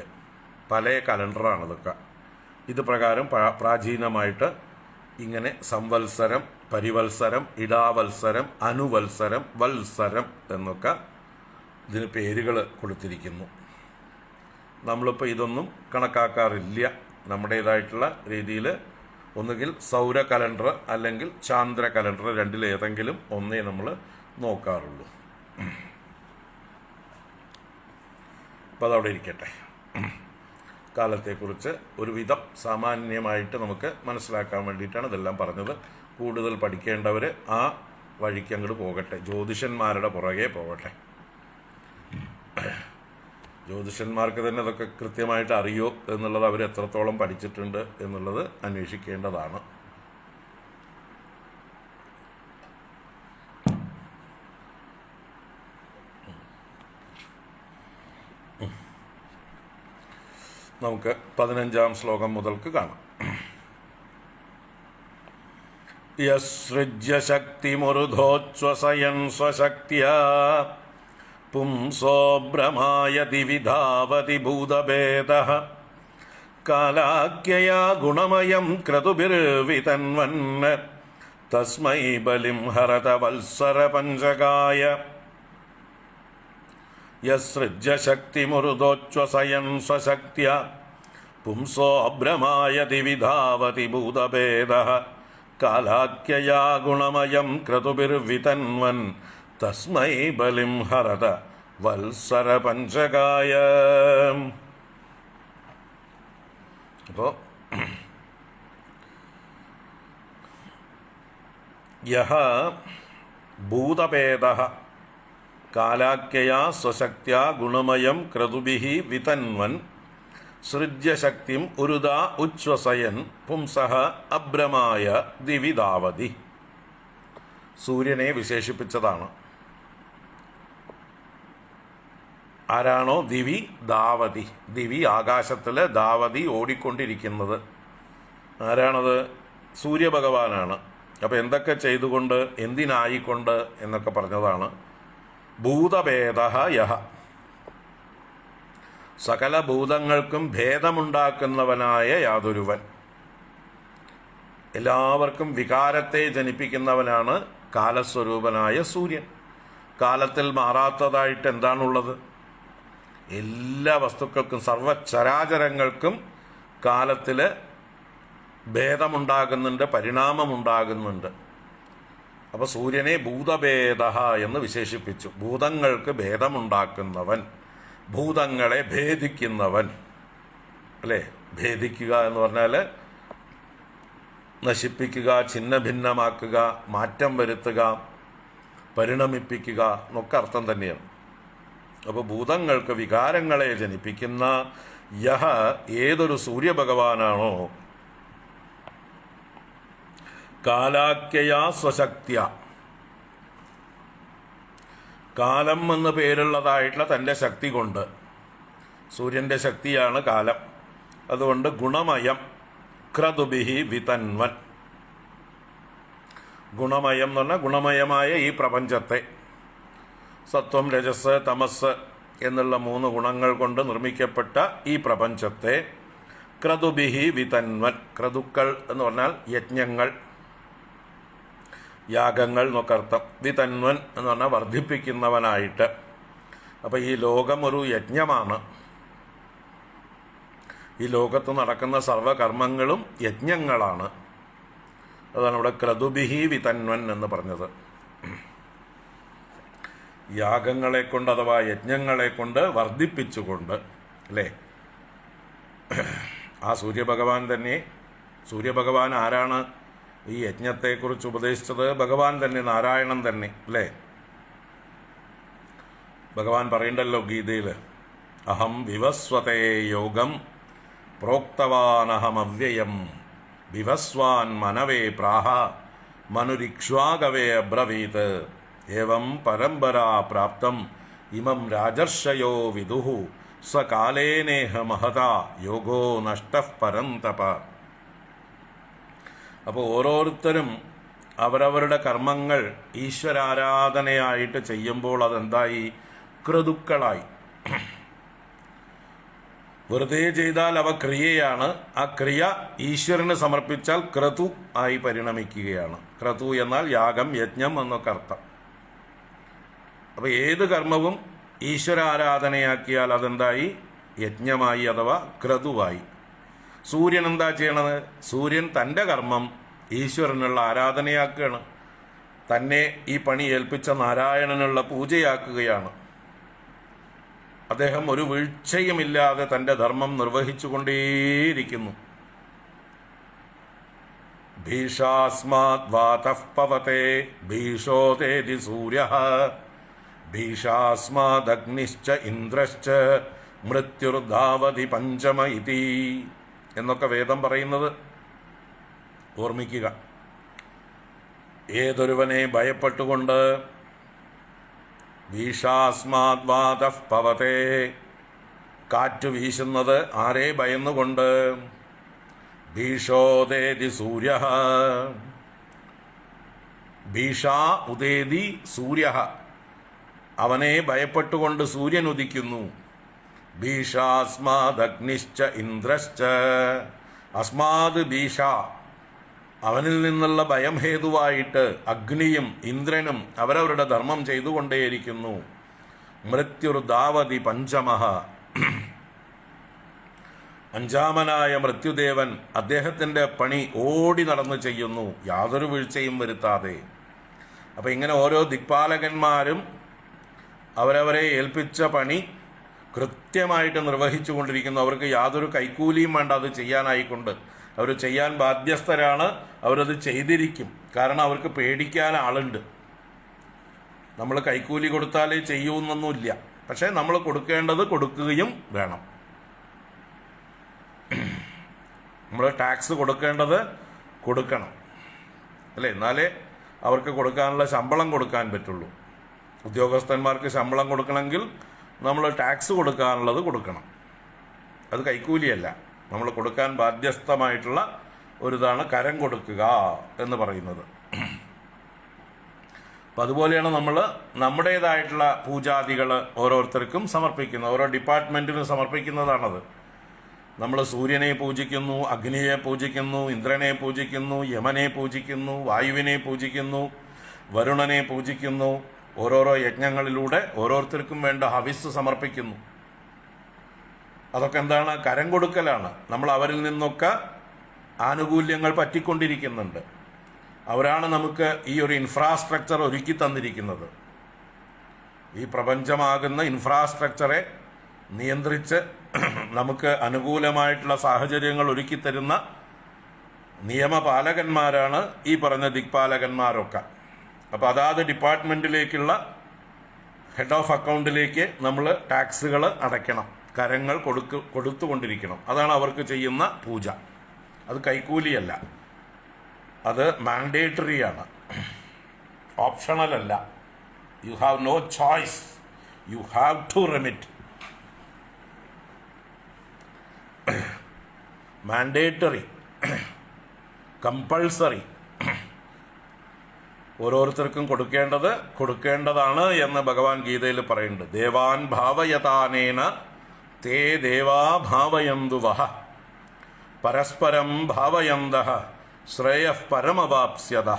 പല കലണ്ടറാണ് ഇതൊക്കെ. ഇത് പ്രകാരം പ്രാചീനമായിട്ട് ഇങ്ങനെ സംവത്സരം, പരിവത്സരം, ഇടാവത്സരം, അനുവത്സരം, വത്സരം എന്നൊക്കെ ഇതിന് പേരുകൾ കൊടുത്തിരിക്കുന്നു. നമ്മളിപ്പോൾ ഇതൊന്നും കണക്കാക്കാറില്ല. നമ്മുടേതായിട്ടുള്ള രീതിയിൽ ഒന്നുകിൽ സൗര കലണ്ടർ അല്ലെങ്കിൽ ചാന്ദ്ര കലണ്ടർ, രണ്ടിലേതെങ്കിലും ഒന്നേ നമ്മൾ നോക്കാറുള്ളൂ. അപ്പോൾ അതവിടെ ഇരിക്കട്ടെ. കാലത്തെക്കുറിച്ച് ഒരുവിധം സാമാന്യമായിട്ട് നമുക്ക് മനസ്സിലാക്കാൻ വേണ്ടിയിട്ടാണ് ഇതെല്ലാം പറഞ്ഞത്. കൂടുതൽ പഠിക്കേണ്ടവർ ആ വഴിക്ക് അങ്ങോട്ട് പോകട്ടെ, ജ്യോതിഷന്മാരുടെ പുറകെ പോകട്ടെ. ജ്യോതിഷന്മാർക്ക് തന്നെ അതൊക്കെ കൃത്യമായിട്ട് അറിയോ എന്നുള്ളത്, അവർ എത്രത്തോളം പഠിച്ചിട്ടുണ്ട് എന്നുള്ളത് അന്വേഷിക്കേണ്ടതാണ്. നമുക്ക് 15-ാം ശ്ലോകം മുതൽക്ക് കാണാം. യസൃജ്യ ശക്തിമുരുധോച്ഛ്വസയൻ സ്വശക്ത്യാ പുംസോ ഭ്രമായതി വിധാവതി ഭൂതഭേദഃ കാലാഖ്യയാ ഗുണമയം ക്രതുഭിർവിതന്വൻ തസ്മൈ ബലിം ഹരത വത്സര പഞ്ചകായ. യസൃജ്യ ശക്തിമുരുധോച്ഛ്വസയൻ സ്വശക്ത്യാ പുംസോ ഭ്രമായതി വിധാവതി ഭൂതഭേദഃ കാലാഖ്യയാ ഗുണമയം ക്രതുഭിർവിതന്വൻ തസ്മൈ ബലിം ഹരത വത്സര പഞ്ചകായ. അപ്പോൾ യഹ ഭൂതഭേദഃ കാലാഖ്യയാ സ്വശക്ത്യാ ഗുണമയം ക്രതുഭിഃ വിതന്വൻ സൃജ്യശക്തിം ഉരുദാ ഉച്ഛ്വസയൻ പുംസഃ അഭ്രമായ ദിവി ധാവതി. സൂര്യനെ വിശേഷിപ്പിച്ചതാണ്. ആരാണോ ദിവി ധാവതി, ദിവി ആകാശത്തിൽ ധാവതി ഓടിക്കൊണ്ടിരിക്കുന്നത്, ആരാണത്? സൂര്യഭഗവാനാണ്. അപ്പോൾ എന്തൊക്കെ ചെയ്തുകൊണ്ട്, എന്തിനായിക്കൊണ്ട് എന്നൊക്കെ പറഞ്ഞതാണ്. ഭൂതഭേദഃ യഹ, സകല ഭൂതങ്ങൾക്കും ഭേദമുണ്ടാക്കുന്നവനായ യാതൊരുവൻ, എല്ലാവർക്കും വികാരത്തെ ജനിപ്പിക്കുന്നവനാണ് കാലസ്വരൂപനായ സൂര്യൻ. കാലത്തിൽ മാറാത്തതായിട്ട് എന്താണുള്ളത്? എല്ലാ വസ്തുക്കൾക്കും, സർവചരാചരങ്ങൾക്കും കാലത്തിൽ ഭേദമുണ്ടാകുന്നുണ്ട്, പരിണാമമുണ്ടാകുന്നുണ്ട്. അപ്പോൾ സൂര്യനെ ഭൂതഭേദഃ എന്ന് വിശേഷിപ്പിച്ചു. ഭൂതങ്ങൾക്ക് ഭേദമുണ്ടാക്കുന്നവൻ, ഭൂതങ്ങളെ ഭേദിക്കുന്നവൻ, അല്ലേ? ഭേദിക്കുക എന്ന് പറഞ്ഞാൽ നശിപ്പിക്കുക, ഛിന്ന ഭിന്നമാക്കുക, മാറ്റം വരുത്തുക, പരിണമിപ്പിക്കുക എന്നൊക്കെ അർത്ഥം തന്നെയാണ്. അപ്പോൾ ഭൂതങ്ങൾക്ക് വികാരങ്ങളെ ജനിപ്പിക്കുന്ന യഹ, ഏതൊരു സൂര്യഭഗവാനാണോ, കാലാഖ്യയാ സ്വശക്തിയ, കാലം എന്ന് പേരുള്ളതായിട്ടുള്ള തൻ്റെ ശക്തി കൊണ്ട്, സൂര്യൻ്റെ ശക്തിയാണ് കാലം, അതുകൊണ്ട് ഗുണമയം ക്രതുഭിഃ വിതന്വൻ, ഗുണമയം എന്ന് പറഞ്ഞാൽ ഗുണമയമായ ഈ പ്രപഞ്ചത്തെ, സത്വം രജസ് തമസ് എന്നുള്ള 3 ഗുണങ്ങൾ കൊണ്ട് നിർമ്മിക്കപ്പെട്ട ഈ പ്രപഞ്ചത്തെ ക്രതുഭിഃ വിതന്വൻ, ക്രതുക്കൾ എന്ന് പറഞ്ഞാൽ യജ്ഞങ്ങൾ, യാഗങ്ങൾ എന്നൊക്കെ അർത്ഥം. വിതന്വൻ എന്ന് പറഞ്ഞാൽ വർദ്ധിപ്പിക്കുന്നവനായിട്ട്. അപ്പോൾ ഈ ലോകം ഒരു യജ്ഞമാണ്. ഈ ലോകത്ത് നടക്കുന്ന സർവകർമ്മങ്ങളും യജ്ഞങ്ങളാണ്. അതാണ് ഇവിടെ ക്രതുഭിഃ വിതന്വൻ എന്ന് പറഞ്ഞത്. യാഗങ്ങളെ കൊണ്ട് അഥവാ യജ്ഞങ്ങളെ കൊണ്ട് വർദ്ധിപ്പിച്ചുകൊണ്ട്, അല്ലേ? ആ സൂര്യഭഗവാൻ തന്നെ, സൂര്യഭഗവാൻ ആരാണ്? ഈ യജ്ഞത്തെക്കുറിച്ച് ഉപദേശിച്ചത് ഭഗവാൻ തന്നെ, നാരായണൻ തന്നെ, അല്ലേ? ഭഗവാൻ പറയണ്ടല്ലോ ഗീതയിൽ, അഹം വിവസ്വതേ യോഗം പ്രോക്തവാനഹമവ്യയം വിവസ്വാൻ മനവേ പ്രാഹ മനുരിക്ഷ്വാകവേ അബ്രവീത് ഏവം പരമ്പരാ പ്രാപ്തം ഇമം രാജർഷയോ വിദുഃ സകാലേനേഹ മഹതാ യോഗോ നഷ്ടഃ പരന്തപ. അപ്പോൾ ഓരോരുത്തരും അവരവരുടെ കർമ്മങ്ങൾ ഈശ്വരാരാധനയായിട്ട് ചെയ്യുമ്പോൾ അതെന്തായി? ക്രതുക്കളായി. വെറുതെ ചെയ്താൽ അവ ക്രിയയാണ്. ആ ക്രിയ ഈശ്വരന് സമർപ്പിച്ചാൽ ക്രതു ആയി പരിണമിക്കുകയാണ്. ക്രതു എന്നാൽ യാഗം, യജ്ഞം എന്നൊക്കെ അർത്ഥം. അപ്പൊ ഏത് കർമ്മവും ഈശ്വര ആരാധനയാക്കിയാൽ അതെന്തായി? യജ്ഞമായി അഥവാ ക്രതുവായി. സൂര്യൻ എന്താ ചെയ്യണത്? സൂര്യൻ തൻ്റെ കർമ്മം ഈശ്വരനുള്ള ആരാധനയാക്കുകയാണ്. തന്നെ ഈ പണി ഏൽപ്പിച്ച നാരായണനുള്ള പൂജയാക്കുകയാണ്. അദ്ദേഹം ഒരു വീഴ്ചയുമില്ലാതെ തൻ്റെ ധർമ്മം നിർവഹിച്ചുകൊണ്ടേയിരിക്കുന്നു. ഭീഷാസ്മാത് വാതഃ പവതേ ഭീഷോതേതി സൂര്യഃ ഭീഷാസ്മാദഗ്നിശ്ച ഇന്ദ്രശ്ച മൃത്യുർധാവതി പഞ്ചമ ഇതി എന്നൊക്കെ വേദം പറയുന്നത് ഓർമ്മിക്കുക. ഏതൊരുവനെ ഭയപ്പെട്ടുകൊണ്ട് ഭീഷാസ്മാത് വാതഃ പവതേ, കാറ്റ് വീശുന്നത് ആരെ ഭയന്നുകൊണ്ട്? ഭീഷോദേതി സൂര്യഃ, ഭീഷാ ഉദേതി സൂര്യഃ, അവനെ ഭയപ്പെട്ടുകൊണ്ട് സൂര്യൻ ഉദിക്കുന്നു. ഭീഷാസ്മാദഗ്നിശ്ച ഇന്ദ്രശ്ച, അസ്മാത് ഭീഷ, അവനിൽ നിന്നുള്ള ഭയം ഹേതുവായിട്ട് അഗ്നിയും ഇന്ദ്രനും അവരവരുടെ ധർമ്മം ചെയ്തുകൊണ്ടേയിരിക്കുന്നു. മൃത്യുർധാവതി പഞ്ചമഃ, അഞ്ചാമനായ മൃത്യുദേവൻ അദ്ദേഹത്തിൻ്റെ പണി ഓടി നടന്ന് ചെയ്യുന്നു, യാതൊരു വീഴ്ചയും വരുത്താതെ. അപ്പം ഇങ്ങനെ ഓരോ ദിക്പാലകന്മാരും അവരവരെ ഏൽപ്പിച്ച പണി കൃത്യമായിട്ട് നിർവഹിച്ചു കൊണ്ടിരിക്കുന്നു. അവർക്ക് യാതൊരു കൈക്കൂലിയും വേണ്ട അത് ചെയ്യാനായിക്കൊണ്ട്. അവർ ചെയ്യാൻ ബാധ്യസ്ഥരാണ്. അവരത് ചെയ്തിരിക്കും. കാരണം അവർക്ക് പേടിക്കാൻ ആളുണ്ട്. നമ്മൾ കൈക്കൂലി കൊടുത്താലേ ചെയ്യൂന്നൊന്നുമില്ല. പക്ഷേ നമ്മൾ കൊടുക്കേണ്ടത് കൊടുക്കുകയും വേണം. നമ്മൾ ടാക്സ് കൊടുക്കേണ്ടത് കൊടുക്കണം, അല്ലേ? എന്നാലേ അവർക്ക് കൊടുക്കാനുള്ള ശമ്പളം കൊടുക്കാൻ പറ്റുള്ളൂ. ഉദ്യോഗസ്ഥന്മാർക്ക് ശമ്പളം കൊടുക്കണമെങ്കിൽ നമ്മൾ ടാക്സ് കൊടുക്കാനുള്ളത് കൊടുക്കണം. അത് കൈക്കൂലിയല്ല. നമ്മൾ കൊടുക്കാൻ ബാധ്യസ്ഥമായിട്ടുള്ള ഒരിതാണ് കരം കൊടുക്കുക എന്ന് പറയുന്നത്. അപ്പം അതുപോലെയാണ് നമ്മൾ നമ്മുടേതായിട്ടുള്ള പൂജാദികൾ ഓരോരുത്തർക്കും സമർപ്പിക്കുന്നത്. ഓരോ ഡിപ്പാർട്ട്മെൻറ്റിനും സമർപ്പിക്കുന്നതാണത്. നമ്മൾ സൂര്യനെ പൂജിക്കുന്നു, അഗ്നിയെ പൂജിക്കുന്നു, ഇന്ദ്രനെ പൂജിക്കുന്നു, യമനെ പൂജിക്കുന്നു, വായുവിനെ പൂജിക്കുന്നു, വരുണനെ പൂജിക്കുന്നു. ഓരോരോ യജ്ഞങ്ങളിലൂടെ ഓരോരുത്തർക്കും വേണ്ട ഹവിസ് സമർപ്പിക്കുന്നു. അതൊക്കെ എന്താണ്? കരം കൊടുക്കലാണ്. നമ്മൾ അവരിൽ നിന്നൊക്കെ ആനുകൂല്യങ്ങൾ പറ്റിക്കൊണ്ടിരിക്കുന്നുണ്ട്. അവരാണ് നമുക്ക് ഈ ഒരു ഇൻഫ്രാസ്ട്രക്ചർ ഒരുക്കി തന്നിരിക്കുന്നത്. ഈ പ്രപഞ്ചമാകുന്ന ഇൻഫ്രാസ്ട്രക്ചറെ നിയന്ത്രിച്ച് നമുക്ക് അനുകൂലമായിട്ടുള്ള സാഹചര്യങ്ങൾ ഒരുക്കി തരുന്ന നിയമപാലകന്മാരാണ് ഈ പറഞ്ഞ ദിക്പാലകന്മാരൊക്കെ. അപ്പോൾ അതാത് ഡിപ്പാർട്ട്മെൻറ്റിലേക്കുള്ള ഹെഡ് ഓഫ് അക്കൗണ്ടിലേക്ക് നമ്മൾ ടാക്സുകൾ അടയ്ക്കണം, കരങ്ങൾ കൊടുത്തുകൊണ്ടിരിക്കണം. അതാണ് അവർക്ക് ചെയ്യുന്ന പൂജ. അത് കൈക്കൂലിയല്ല, അത് മാൻഡേറ്ററിയാണ്, ഓപ്ഷണൽ അല്ല. You have no choice, you have to remit. Mandatory, compulsory, ഓരോരുത്തർക്കും കൊടുക്കേണ്ടതാണ് എന്ന് ഭഗവാൻ ഗീതയിൽ പറയുന്നുണ്ട്. ദേവാൻ ഭാവയതാനേന തേ ദേവാ ഭാവയന്തു വഹ പരസ്പരം ഭാവയന്തഃ ശ്രേയഃ പരമവാപ്സ്യത.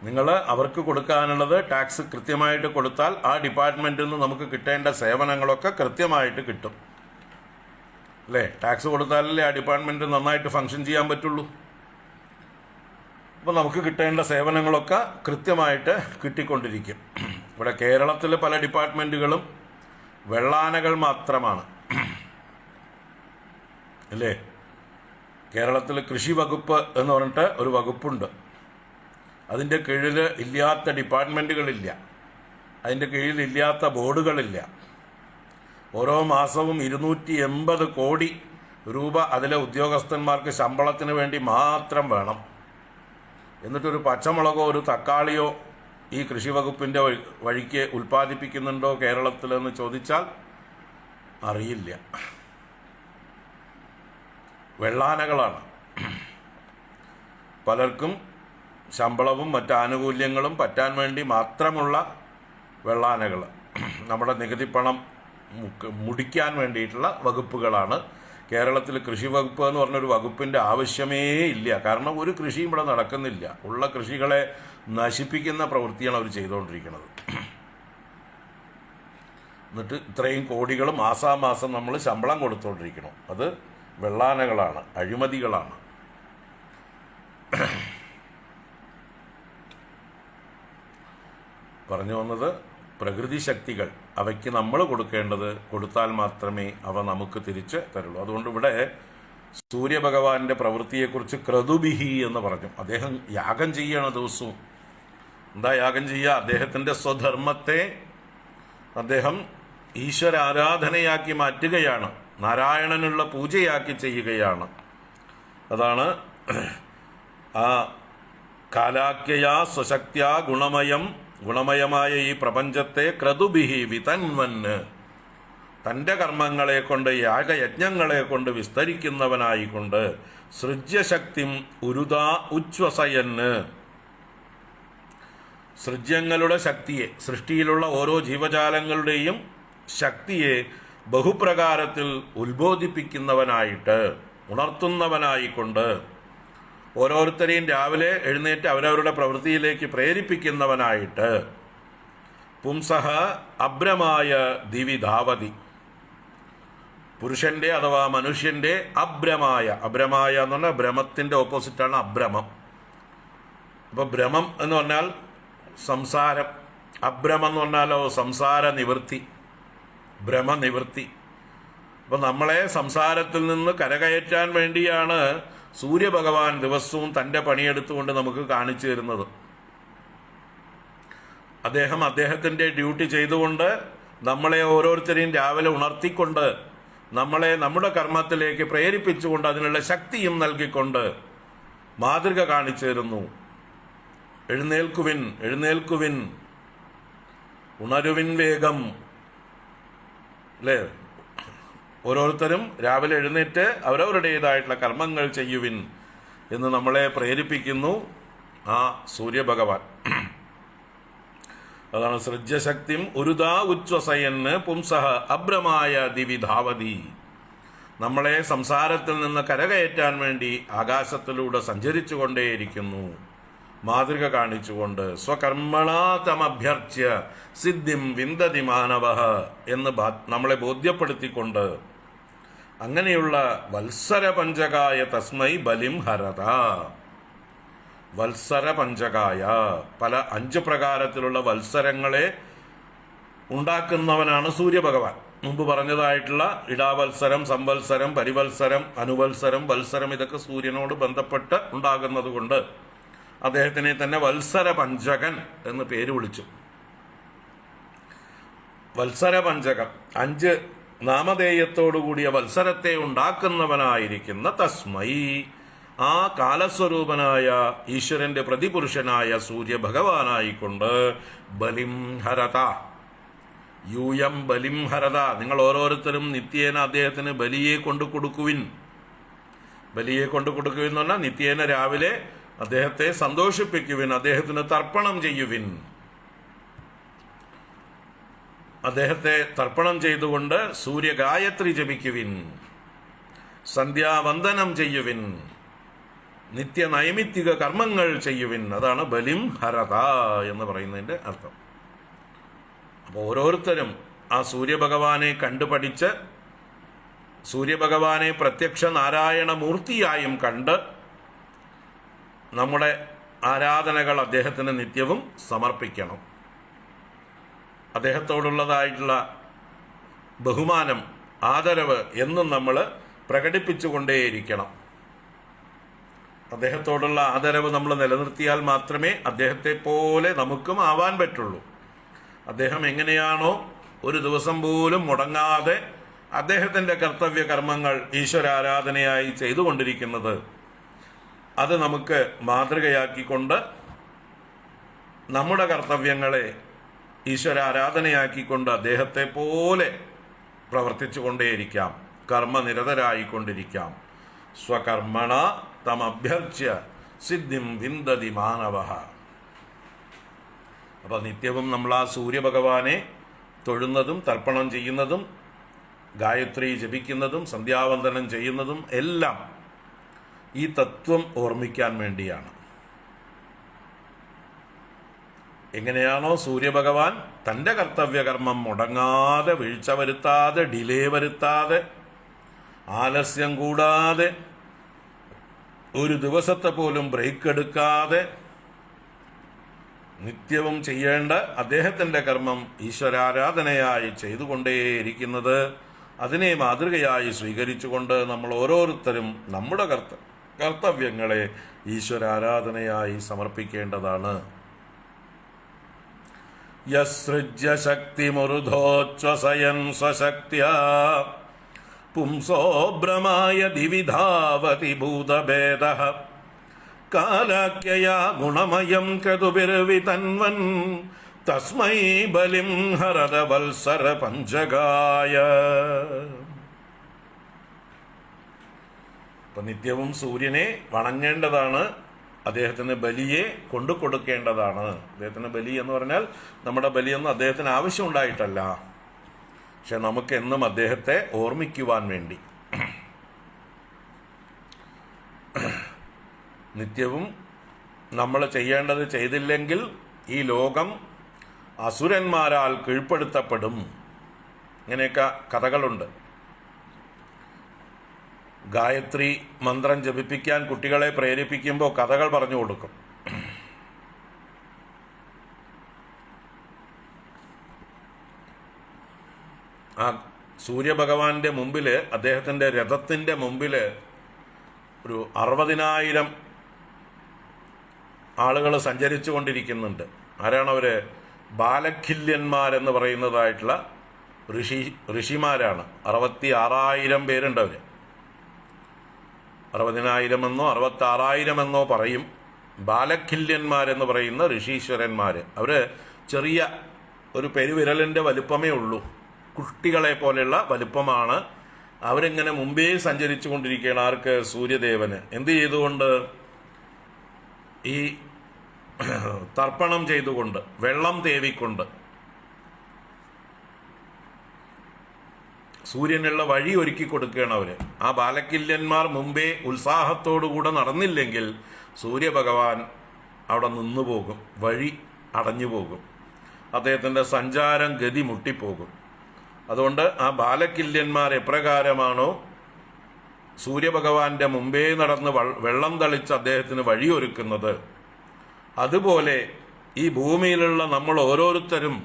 നിങ്ങൾ അവർക്ക് കൊടുക്കാനുള്ളത് ടാക്സ് കൃത്യമായിട്ട് കൊടുത്താൽ ആ ഡിപ്പാർട്ട്മെൻറ്റിൽ നിന്ന് നമുക്ക് കിട്ടേണ്ട സേവനങ്ങളൊക്കെ കൃത്യമായിട്ട് കിട്ടും, അല്ലേ? ടാക്സ് കൊടുത്താലല്ലേ ആ ഡിപ്പാർട്ട്മെൻറ്റ് നന്നായിട്ട് ഫങ്ഷൻ ചെയ്യാൻ പറ്റുള്ളൂ. അപ്പോൾ നമുക്ക് കിട്ടേണ്ട സേവനങ്ങളൊക്കെ കൃത്യമായിട്ട് കിട്ടിക്കൊണ്ടിരിക്കും. ഇവിടെ കേരളത്തിൽ പല ഡിപ്പാർട്ട്മെൻറ്റുകളും വെള്ളാനകൾ മാത്രമാണ്, അല്ലേ? കേരളത്തിൽ കൃഷി വകുപ്പ് എന്ന് പറഞ്ഞിട്ട് ഒരു വകുപ്പുണ്ട്. അതിൻ്റെ കീഴിൽ ഇല്ലാത്ത ഡിപ്പാർട്ട്മെൻറ്റുകളില്ല, അതിൻ്റെ കീഴിൽ ഇല്ലാത്ത ബോർഡുകളില്ല. ഓരോ മാസവും 280 കോടി രൂപ അതിലെ ഉദ്യോഗസ്ഥന്മാർക്ക് ശമ്പളത്തിന് വേണ്ടി മാത്രം വേണം. എന്നിട്ടൊരു പച്ചമുളകോ ഒരു തക്കാളിയോ ഈ കൃഷി വകുപ്പിൻ്റെ വഴിക്ക് ഉൽപ്പാദിപ്പിക്കുന്നുണ്ടോ കേരളത്തിലെന്ന് ചോദിച്ചാൽ അറിയില്ല. വെള്ളാനകളാണ്. പലർക്കും ശമ്പളവും മറ്റ് ആനുകൂല്യങ്ങളും പറ്റാൻ വേണ്ടി മാത്രമുള്ള വെള്ളാനകൾ നമ്മുടെ നികുതി പണം മുടിക്കാൻ വേണ്ടിയിട്ടുള്ള വകുപ്പുകളാണ്. കേരളത്തിൽ കൃഷി വകുപ്പ് എന്ന് പറഞ്ഞൊരു വകുപ്പിൻ്റെ ആവശ്യമേ ഇല്ല. കാരണം ഒരു കൃഷിയും ഇവിടെ നടക്കുന്നില്ല. ഉള്ള കൃഷികളെ നശിപ്പിക്കുന്ന പ്രവൃത്തിയാണ് അവർ ചെയ്തുകൊണ്ടിരിക്കുന്നത്. എന്നിട്ട് ഇത്രയും കോടികൾ മാസാമാസം നമ്മൾ ശമ്പളം കൊടുത്തുകൊണ്ടിരിക്കണം. അത് വെള്ളാനകളാണ്, അഴിമതികളാണ്. പറഞ്ഞു വന്നത്, പ്രകൃതി ശക്തികൾ അവയ്ക്ക് നമ്മൾ കൊടുത്താൽ മാത്രമേ അവ നമുക്ക് തിരിച്ച് തരുള്ളൂ. അതുകൊണ്ട് ഇവിടെ സൂര്യഭഗവാന്റെ പ്രവൃത്തിയെക്കുറിച്ച് ക്രതുബിഹി എന്ന് പറഞ്ഞു. അദ്ദേഹം യാഗം ചെയ്യണ ദിവസവും. എന്താ യാഗം ചെയ്യുക? അദ്ദേഹത്തിൻ്റെ സ്വധർമ്മത്തെ അദ്ദേഹം ഈശ്വര ആരാധനയാക്കി മാറ്റുകയാണ്, നാരായണനുള്ള പൂജയാക്കി ചെയ്യുകയാണ്. അതാണ് ആ കാലാക്യയാ സ്വശക്തിയാ ഗുണമയമായ ഈ പ്രപഞ്ചത്തെ ക്രതുബിഹി വിതന്വന്, തൻ്റെ കർമ്മങ്ങളെ കൊണ്ട് യാഗയജ്ഞങ്ങളെ കൊണ്ട് വിസ്തരിക്കുന്നവനായിക്കൊണ്ട് സൃജ്യശക്തിം ഉരുതാ ഉച്ഛ്വസയന്, സൃജ്യങ്ങളുടെ ശക്തിയെ, സൃഷ്ടിയിലുള്ള ഓരോ ജീവജാലങ്ങളുടെയും ശക്തിയെ ബഹുപ്രകാരത്തിൽ ഉത്ബോധിപ്പിക്കുന്നവനായിട്ട്, ഉണർത്തുന്നവനായിക്കൊണ്ട് ഓരോരുത്തരെയും രാവിലെ എഴുന്നേറ്റ് അവരവരുടെ പ്രവൃത്തിയിലേക്ക് പ്രേരിപ്പിക്കുന്നവനായിട്ട് പുംസഹ അഭ്രമായ ദിവിധാവതി, പുരുഷന്റെ അഥവാ മനുഷ്യന്റെ അഭ്രമായ എന്ന് പറഞ്ഞാൽ ഭ്രമത്തിന്റെ ഓപ്പോസിറ്റാണ് അഭ്രമം. അപ്പോൾ ഭ്രമം എന്ന് പറഞ്ഞാൽ സംസാരം, അഭ്രമം എന്ന് പറഞ്ഞാലോ സംസാര നിവൃത്തി, ഭ്രമനിവൃത്തി. അപ്പം നമ്മളെ സംസാരത്തിൽ നിന്ന് കരകയറ്റാൻ വേണ്ടിയാണ് സൂര്യഭഗവാൻ ദിവസവും തൻ്റെ പണിയെടുത്തുകൊണ്ട് നമുക്ക് കാണിച്ചു തരുന്നത്. അദ്ദേഹം അദ്ദേഹത്തിൻ്റെ ഡ്യൂട്ടി ചെയ്തുകൊണ്ട് നമ്മളെ ഓരോരുത്തരെയും രാവിലെ ഉണർത്തിക്കൊണ്ട് നമ്മളെ നമ്മുടെ കർമ്മത്തിലേക്ക് പ്രേരിപ്പിച്ചുകൊണ്ട് അതിനുള്ള ശക്തിയും നൽകിക്കൊണ്ട് മാതൃക കാണിച്ചു തരുന്നു. എഴുന്നേൽക്കുവിൻ, ഉണരുവിൻ വേഗം, അല്ലേ? ഓരോരുത്തരും രാവിലെ എഴുന്നേറ്റ് അവരവരുടേതായിട്ടുള്ള കർമ്മങ്ങൾ ചെയ്യുവിൻ എന്ന് നമ്മളെ പ്രേരിപ്പിക്കുന്നു ആ സൂര്യഭഗവാൻ. അതാണ് സൃജ്യശക്തിം ഉരുതാ ഉച്ഛ്വസയന് പുംസഹ അഭ്രമായ ദിവിധാവതി, നമ്മളെ സംസാരത്തിൽ നിന്ന് കരകയറ്റാൻ വേണ്ടി ആകാശത്തിലൂടെ സഞ്ചരിച്ചു കൊണ്ടേയിരിക്കുന്നു, മാതൃക കാണിച്ചുകൊണ്ട്. സ്വകർമ്മണാ തമഭ്യർച്ച്യ സിദ്ധിം വിന്ദതി മാനവഃ എന്ന് നമ്മളെ ബോധ്യപ്പെടുത്തിക്കൊണ്ട് അങ്ങനെയുള്ള വത്സര പഞ്ചകായ തസ്മൈ ബലിം ഹരത. വത്സര പഞ്ചകായ, പല 5 പ്രകാരത്തിലുള്ള വത്സരങ്ങളെ ഉണ്ടാക്കുന്നവനാണ് സൂര്യഭഗവാൻ. മുമ്പ് പറഞ്ഞതായിട്ടുള്ള ഇടാവത്സരം, സംവത്സരം, പരിവത്സരം, അനുവത്സരം, വത്സരം, ഇതൊക്കെ സൂര്യനോട് ബന്ധപ്പെട്ട് ഉണ്ടാകുന്നത് കൊണ്ട് അദ്ദേഹത്തിനെ തന്നെ വത്സര പഞ്ചകൻ എന്ന് പേര് വിളിച്ചു. വത്സര പഞ്ചകം, 5 നാമധേയത്തോടുകൂടിയ വത്സരത്തെ ഉണ്ടാക്കുന്നവനായിരിക്കുന്ന തസ്മൈ, ആ കാലസ്വരൂപനായ ഈശ്വരന്റെ പ്രതിപുരുഷനായ സൂര്യഭഗവാനായിക്കൊണ്ട് ബലിം ഹരത, യൂയം ബലിം ഹരത, നിങ്ങൾ ഓരോരുത്തരും നിത്യേന അദ്ദേഹത്തിന് ബലിയെ കൊണ്ടു കൊടുക്കുവിൻ. ബലിയെ കൊണ്ടു കൊടുക്കുവിൻ എന്ന് പറഞ്ഞാൽ നിത്യേന രാവിലെ അദ്ദേഹത്തെ സന്തോഷിപ്പിക്കുവിൻ, അദ്ദേഹത്തിന് തർപ്പണം ചെയ്യുവിൻ. അദ്ദേഹത്തെ തർപ്പണം ചെയ്തുകൊണ്ട് സൂര്യഗായത്രി ജപിക്കുവിൻ, സന്ധ്യാവന്ദനം ചെയ്യുവിൻ, നിത്യനൈമിത്തിക കർമ്മങ്ങൾ ചെയ്യുവിൻ. അതാണ് ബലിം ഹരത എന്ന് പറയുന്നതിൻ്റെ അർത്ഥം. അപ്പോൾ ഓരോരുത്തരും ആ സൂര്യഭഗവാനെ കണ്ടുപഠിച്ച് സൂര്യഭഗവാനെ പ്രത്യക്ഷ നാരായണ മൂർത്തിയായും കണ്ട് നമ്മുടെ ആരാധനകൾ അദ്ദേഹത്തിന് നിത്യവും സമർപ്പിക്കണം. അദ്ദേഹത്തോടുള്ളതായിട്ടുള്ള ബഹുമാനം, ആദരവ് എന്നും നമ്മൾ പ്രകടിപ്പിച്ചുകൊണ്ടേയിരിക്കണം. അദ്ദേഹത്തോടുള്ള ആദരവ് നമ്മൾ നിലനിർത്തിയാൽ മാത്രമേ അദ്ദേഹത്തെ പോലെ നമുക്കും ആവാൻ പറ്റുള്ളൂ. അദ്ദേഹം എങ്ങനെയാണോ ഒരു ദിവസം പോലും മുടങ്ങാതെ അദ്ദേഹത്തിൻ്റെ കർത്തവ്യ കർമ്മങ്ങൾ ഈശ്വരാരാധനയായി ചെയ്തുകൊണ്ടിരിക്കുന്നത്, അത് നമുക്ക് മാതൃകയാക്കിക്കൊണ്ട് നമ്മുടെ കർത്തവ്യങ്ങളെ ഈശ്വരാരാധനയാക്കിക്കൊണ്ട് അദ്ദേഹത്തെ പോലെ പ്രവർത്തിച്ചു കൊണ്ടേയിരിക്കാം, കർമ്മനിരതരായിക്കൊണ്ടിരിക്കാം. സ്വകർമ്മണ തമഭ്യർച്ച്യ സിദ്ധിം വിന്ദതി മാനവഃ. അപ്പോൾ നിത്യവും നമ്മൾ ആ സൂര്യഭഗവാനെ തൊഴുന്നതും തർപ്പണം ചെയ്യുന്നതും ഗായത്രി ജപിക്കുന്നതും സന്ധ്യാവന്ദനം ചെയ്യുന്നതും എല്ലാം ഈ തത്വം ഓർമ്മിക്കാൻ വേണ്ടിയാണ്. എങ്ങനെയാണോ സൂര്യഭഗവാൻ തൻ്റെ കർത്തവ്യകർമ്മം മുടങ്ങാതെ, വീഴ്ച വരുത്താതെ, ഡിലേ വരുത്താതെ, ആലസ്യം കൂടാതെ, ഒരു ദിവസത്തെ പോലും ബ്രേക്ക് എടുക്കാതെ നിത്യവും ചെയ്യേണ്ട അദ്ദേഹത്തിൻ്റെ കർമ്മം ഈശ്വരാരാധനയായി ചെയ്തുകൊണ്ടേയിരിക്കുന്നത്, അതിനെ മാതൃകയായി സ്വീകരിച്ചുകൊണ്ട് നമ്മൾ ഓരോരുത്തരും നമ്മുടെ കർത്തവ്യങ്ങളെ ഈശ്വരാരാധനയായി സമർപ്പിക്കേണ്ടതാണ്. യസൃജ്യ ശക്തിമുരുധോച്ഛ്വസയൻ സ്വശക്ത്യാ പുംസോ ഭ്രമായ ദിവിധാവതി ഭൂതഭേദഃ കാലാഖ്യയാ ഗുണമയം ക്രതുഭിർവിതന്വൻ തസ്മൈ ബലിം ഹരത വത്സര പഞ്ചകായ. ഇപ്പൊ നിത്യവും സൂര്യനെ വണങ്ങേണ്ടതാണ്, അദ്ദേഹത്തിന് ബലിയെ കൊണ്ടു കൊടുക്കേണ്ടതാണ്. അദ്ദേഹത്തിന് ബലി എന്ന് പറഞ്ഞാൽ നമ്മുടെ ബലിയൊന്നും അദ്ദേഹത്തിന് ആവശ്യമുണ്ടായിട്ടല്ല, പക്ഷെ നമുക്കെന്നും അദ്ദേഹത്തെ ഓർമ്മിക്കുവാൻ വേണ്ടി. നിത്യവും നമ്മൾ ചെയ്യേണ്ടത് ചെയ്തില്ലെങ്കിൽ ഈ ലോകം അസുരന്മാരാൽ കീഴ്പ്പെടുത്തപ്പെടും. ഇങ്ങനെയൊക്കെ കഥകളുണ്ട്. ഗായത്രി മന്ത്രം ജപിപ്പിക്കാൻ കുട്ടികളെ പ്രേരിപ്പിക്കുമ്പോൾ കഥകൾ പറഞ്ഞു കൊടുക്കും. ആ സൂര്യഭഗവാന്റെ മുമ്പിൽ, അദ്ദേഹത്തിൻ്റെ രഥത്തിൻ്റെ മുമ്പിൽ ഒരു 60,000 ആളുകൾ സഞ്ചരിച്ചു കൊണ്ടിരിക്കുന്നുണ്ട്. ആരാണവർ? ബാലഖില്യന്മാരെന്ന് പറയുന്നതായിട്ടുള്ള ഋഷിമാരാണ്. 66,000 പേരുണ്ട്. അവർ 60,000 എന്നോ 66,000 എന്നോ പറയും. ബാലഖില്യന്മാരെന്ന് പറയുന്ന ഋഷീശ്വരന്മാർ. അവർ ചെറിയ ഒരു പെരുവിരലിൻ്റെ വലുപ്പമേ ഉള്ളൂ, കുട്ടികളെ പോലെയുള്ള വലുപ്പമാണ്. അവരിങ്ങനെ മുമ്പേ സഞ്ചരിച്ചു കൊണ്ടിരിക്കുകയാണ്. ആർക്ക്? സൂര്യദേവന്. എന്ത് ചെയ്തുകൊണ്ട്? ഈ തർപ്പണം ചെയ്തുകൊണ്ട്, വെള്ളം തേവിക്കൊണ്ട്, സൂര്യനുള്ള വഴി ഒരുക്കി കൊടുക്കുകയാണ് അവർ. ആ ബാലക്കില്യന്മാർ മുമ്പേ ഉത്സാഹത്തോടുകൂടെ നടന്നില്ലെങ്കിൽ സൂര്യഭഗവാൻ അവിടെ നിന്നുപോകും, വഴി അടഞ്ഞു പോകും, അദ്ദേഹത്തിൻ്റെ സഞ്ചാരം ഗതി മുട്ടിപ്പോകും. അതുകൊണ്ട് ആ ബാലക്കില്യന്മാർ എപ്രകാരമാണോ സൂര്യഭഗവാന്റെ മുമ്പേ നടന്ന് വെള്ളം തളിച്ച് അദ്ദേഹത്തിന് വഴിയൊരുക്കുന്നത്, അതുപോലെ ഈ ഭൂമിയിലുള്ള നമ്മൾ ഓരോരുത്തരും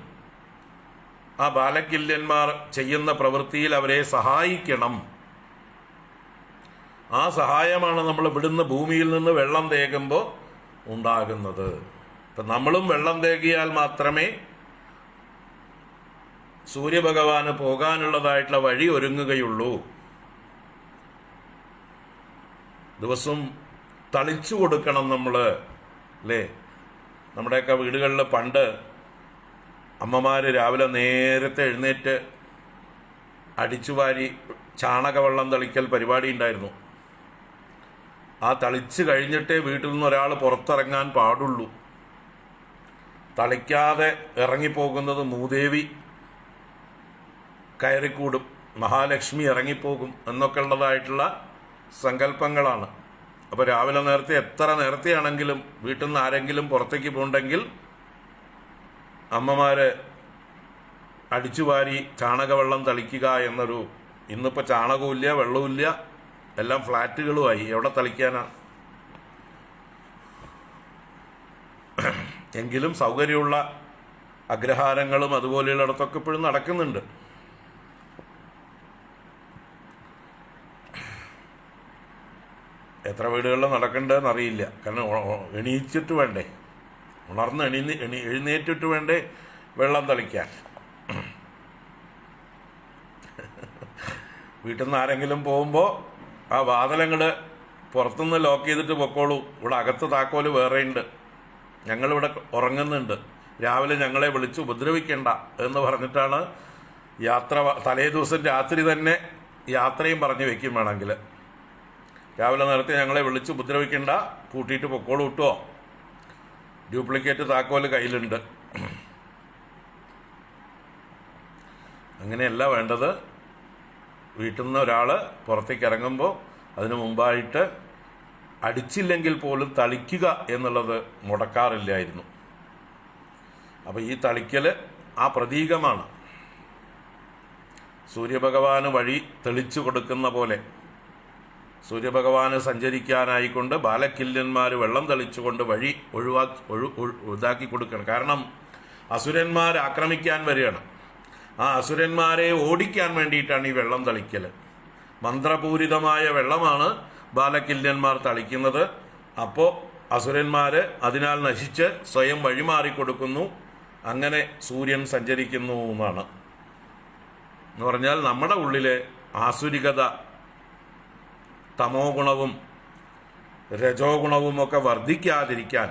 ആ ബാലക്കില്യന്മാർ ചെയ്യുന്ന പ്രവൃത്തിയിൽ അവരെ സഹായിക്കണം. ആ സഹായമാണ് നമ്മൾ ഇവിടുന്ന് ഭൂമിയിൽ നിന്ന് വെള്ളം തേകുമ്പോൾ ഉണ്ടാകുന്നത്. ഇപ്പം നമ്മളും വെള്ളം തേകിയാൽ മാത്രമേ സൂര്യഭഗവാന് പോകാനുള്ളതായിട്ടുള്ള വഴി ഒരുങ്ങുകയുള്ളൂ. ദിവസവും തളിച്ചു കൊടുക്കണം നമ്മൾ, അല്ലേ? നമ്മുടെയൊക്കെ വീടുകളിൽ പണ്ട് അമ്മമാർ രാവിലെ നേരത്തെ എഴുന്നേറ്റ് അടിച്ചുവാരി ചാണകവെള്ളം തളിക്കൽ പരിപാടി ഉണ്ടായിരുന്നു. ആ തളിച്ച് കഴിഞ്ഞിട്ടേ വീട്ടിൽ നിന്ന് ഒരാൾ പുറത്തിറങ്ങാൻ പാടുള്ളൂ. തളിക്കാതെ ഇറങ്ങിപ്പോകുന്നത് മൂദേവി കയറിക്കൂടും, മഹാലക്ഷ്മി ഇറങ്ങിപ്പോകും എന്നൊക്കെ ഉള്ളതായിട്ടുള്ള സങ്കല്പങ്ങളാണ്. അപ്പോൾ രാവിലെ നേരത്തെ, എത്ര നേരത്തെയാണെങ്കിലും വീട്ടിൽ നിന്ന് ആരെങ്കിലും പുറത്തേക്ക് പോകണ്ടെങ്കിൽ അമ്മമാർ അടിച്ചുവാരി ചാണകവെള്ളം തളിക്കുക എന്നൊരു, ഇന്നിപ്പോൾ ചാണകവുമില്ല, വെള്ളവുമില്ല, എല്ലാം ഫ്ലാറ്റുകളുമായി, എവിടെ തളിക്കാനാ? എങ്കിലും സൗകര്യമുള്ള അഗ്രഹാരങ്ങളും അതുപോലെയുള്ളിടത്തൊക്കെ ഇപ്പോഴും നടക്കുന്നുണ്ട്. എത്ര വീടുകളിൽ നടക്കേണ്ടതെന്ന് അറിയില്ല. കാരണം എണീച്ചിട്ട് വേണ്ടേ, ഉണർന്ന് എഴുന്നേറ്റിട്ട് വേണ്ടേ വെള്ളം തളിക്കാൻ. വീട്ടിൽ നിന്ന് ആരെങ്കിലും പോകുമ്പോൾ ആ വാതിലങ്ങൾ പുറത്തുനിന്ന് ലോക്ക് ചെയ്തിട്ട് പൊക്കോളൂ, ഇവിടെ അകത്ത് താക്കോല് വേറെയുണ്ട്, ഞങ്ങളിവിടെ ഉറങ്ങുന്നുണ്ട്, രാവിലെ ഞങ്ങളെ വിളിച്ച് ഉപദ്രവിക്കേണ്ട എന്ന് പറഞ്ഞിട്ടാണ് യാത്ര. തലേ ദിവസം രാത്രി തന്നെ യാത്രയും പറഞ്ഞു വെക്കും. വേണമെങ്കിൽ രാവിലെ നേരത്തെ ഞങ്ങളെ വിളിച്ച് ഉപദ്രവിക്കേണ്ട, കൂട്ടിയിട്ട് പൊക്കോളൂ കിട്ടുമോ, ഡ്യൂപ്ലിക്കേറ്റ് താക്കോല് കയ്യിലുണ്ട്. അങ്ങനെയല്ല വേണ്ടത്. വീട്ടിൽ നിന്ന് ഒരാൾ പുറത്തേക്ക് ഇറങ്ങുമ്പോൾ അതിനു മുമ്പായിട്ട് അടിച്ചില്ലെങ്കിൽ പോലും തളിക്കുക എന്നുള്ളത് മുടക്കാറില്ലായിരുന്നു. അപ്പോൾ ഈ തളിക്കൽ ആ പ്രതീകമാണ്. സൂര്യഭഗവാന് വഴി തെളിച്ചു കൊടുക്കുന്ന പോലെ സൂര്യഭഗവാന് സഞ്ചരിക്കാനായിക്കൊണ്ട് ബാലക്കില്യന്മാർ വെള്ളം തെളിച്ചുകൊണ്ട് വഴി ഇതാക്കി കൊടുക്കണം. കാരണം അസുരന്മാർ ആക്രമിക്കാൻ വരികയാണ്. ആ അസുരന്മാരെ ഓടിക്കാൻ വേണ്ടിയിട്ടാണ് ഈ വെള്ളം തളിക്കൽ. മന്ത്രപൂരിതമായ വെള്ളമാണ് ബാലക്കില്യന്മാർ തളിക്കുന്നത്. അപ്പോൾ അസുരന്മാർ അതിനാൽ നശിച്ച് സ്വയം വഴിമാറിക്കൊടുക്കുന്നു. അങ്ങനെ സൂര്യൻ സഞ്ചരിക്കുന്നു എന്നാണ്. എന്ന് പറഞ്ഞാൽ നമ്മുടെ ഉള്ളിലെ ആസുരികത, തമോ ഗുണവും രജോ ഗുണവും ഒക്കെ വർദ്ധിക്കാതിരിക്കാൻ,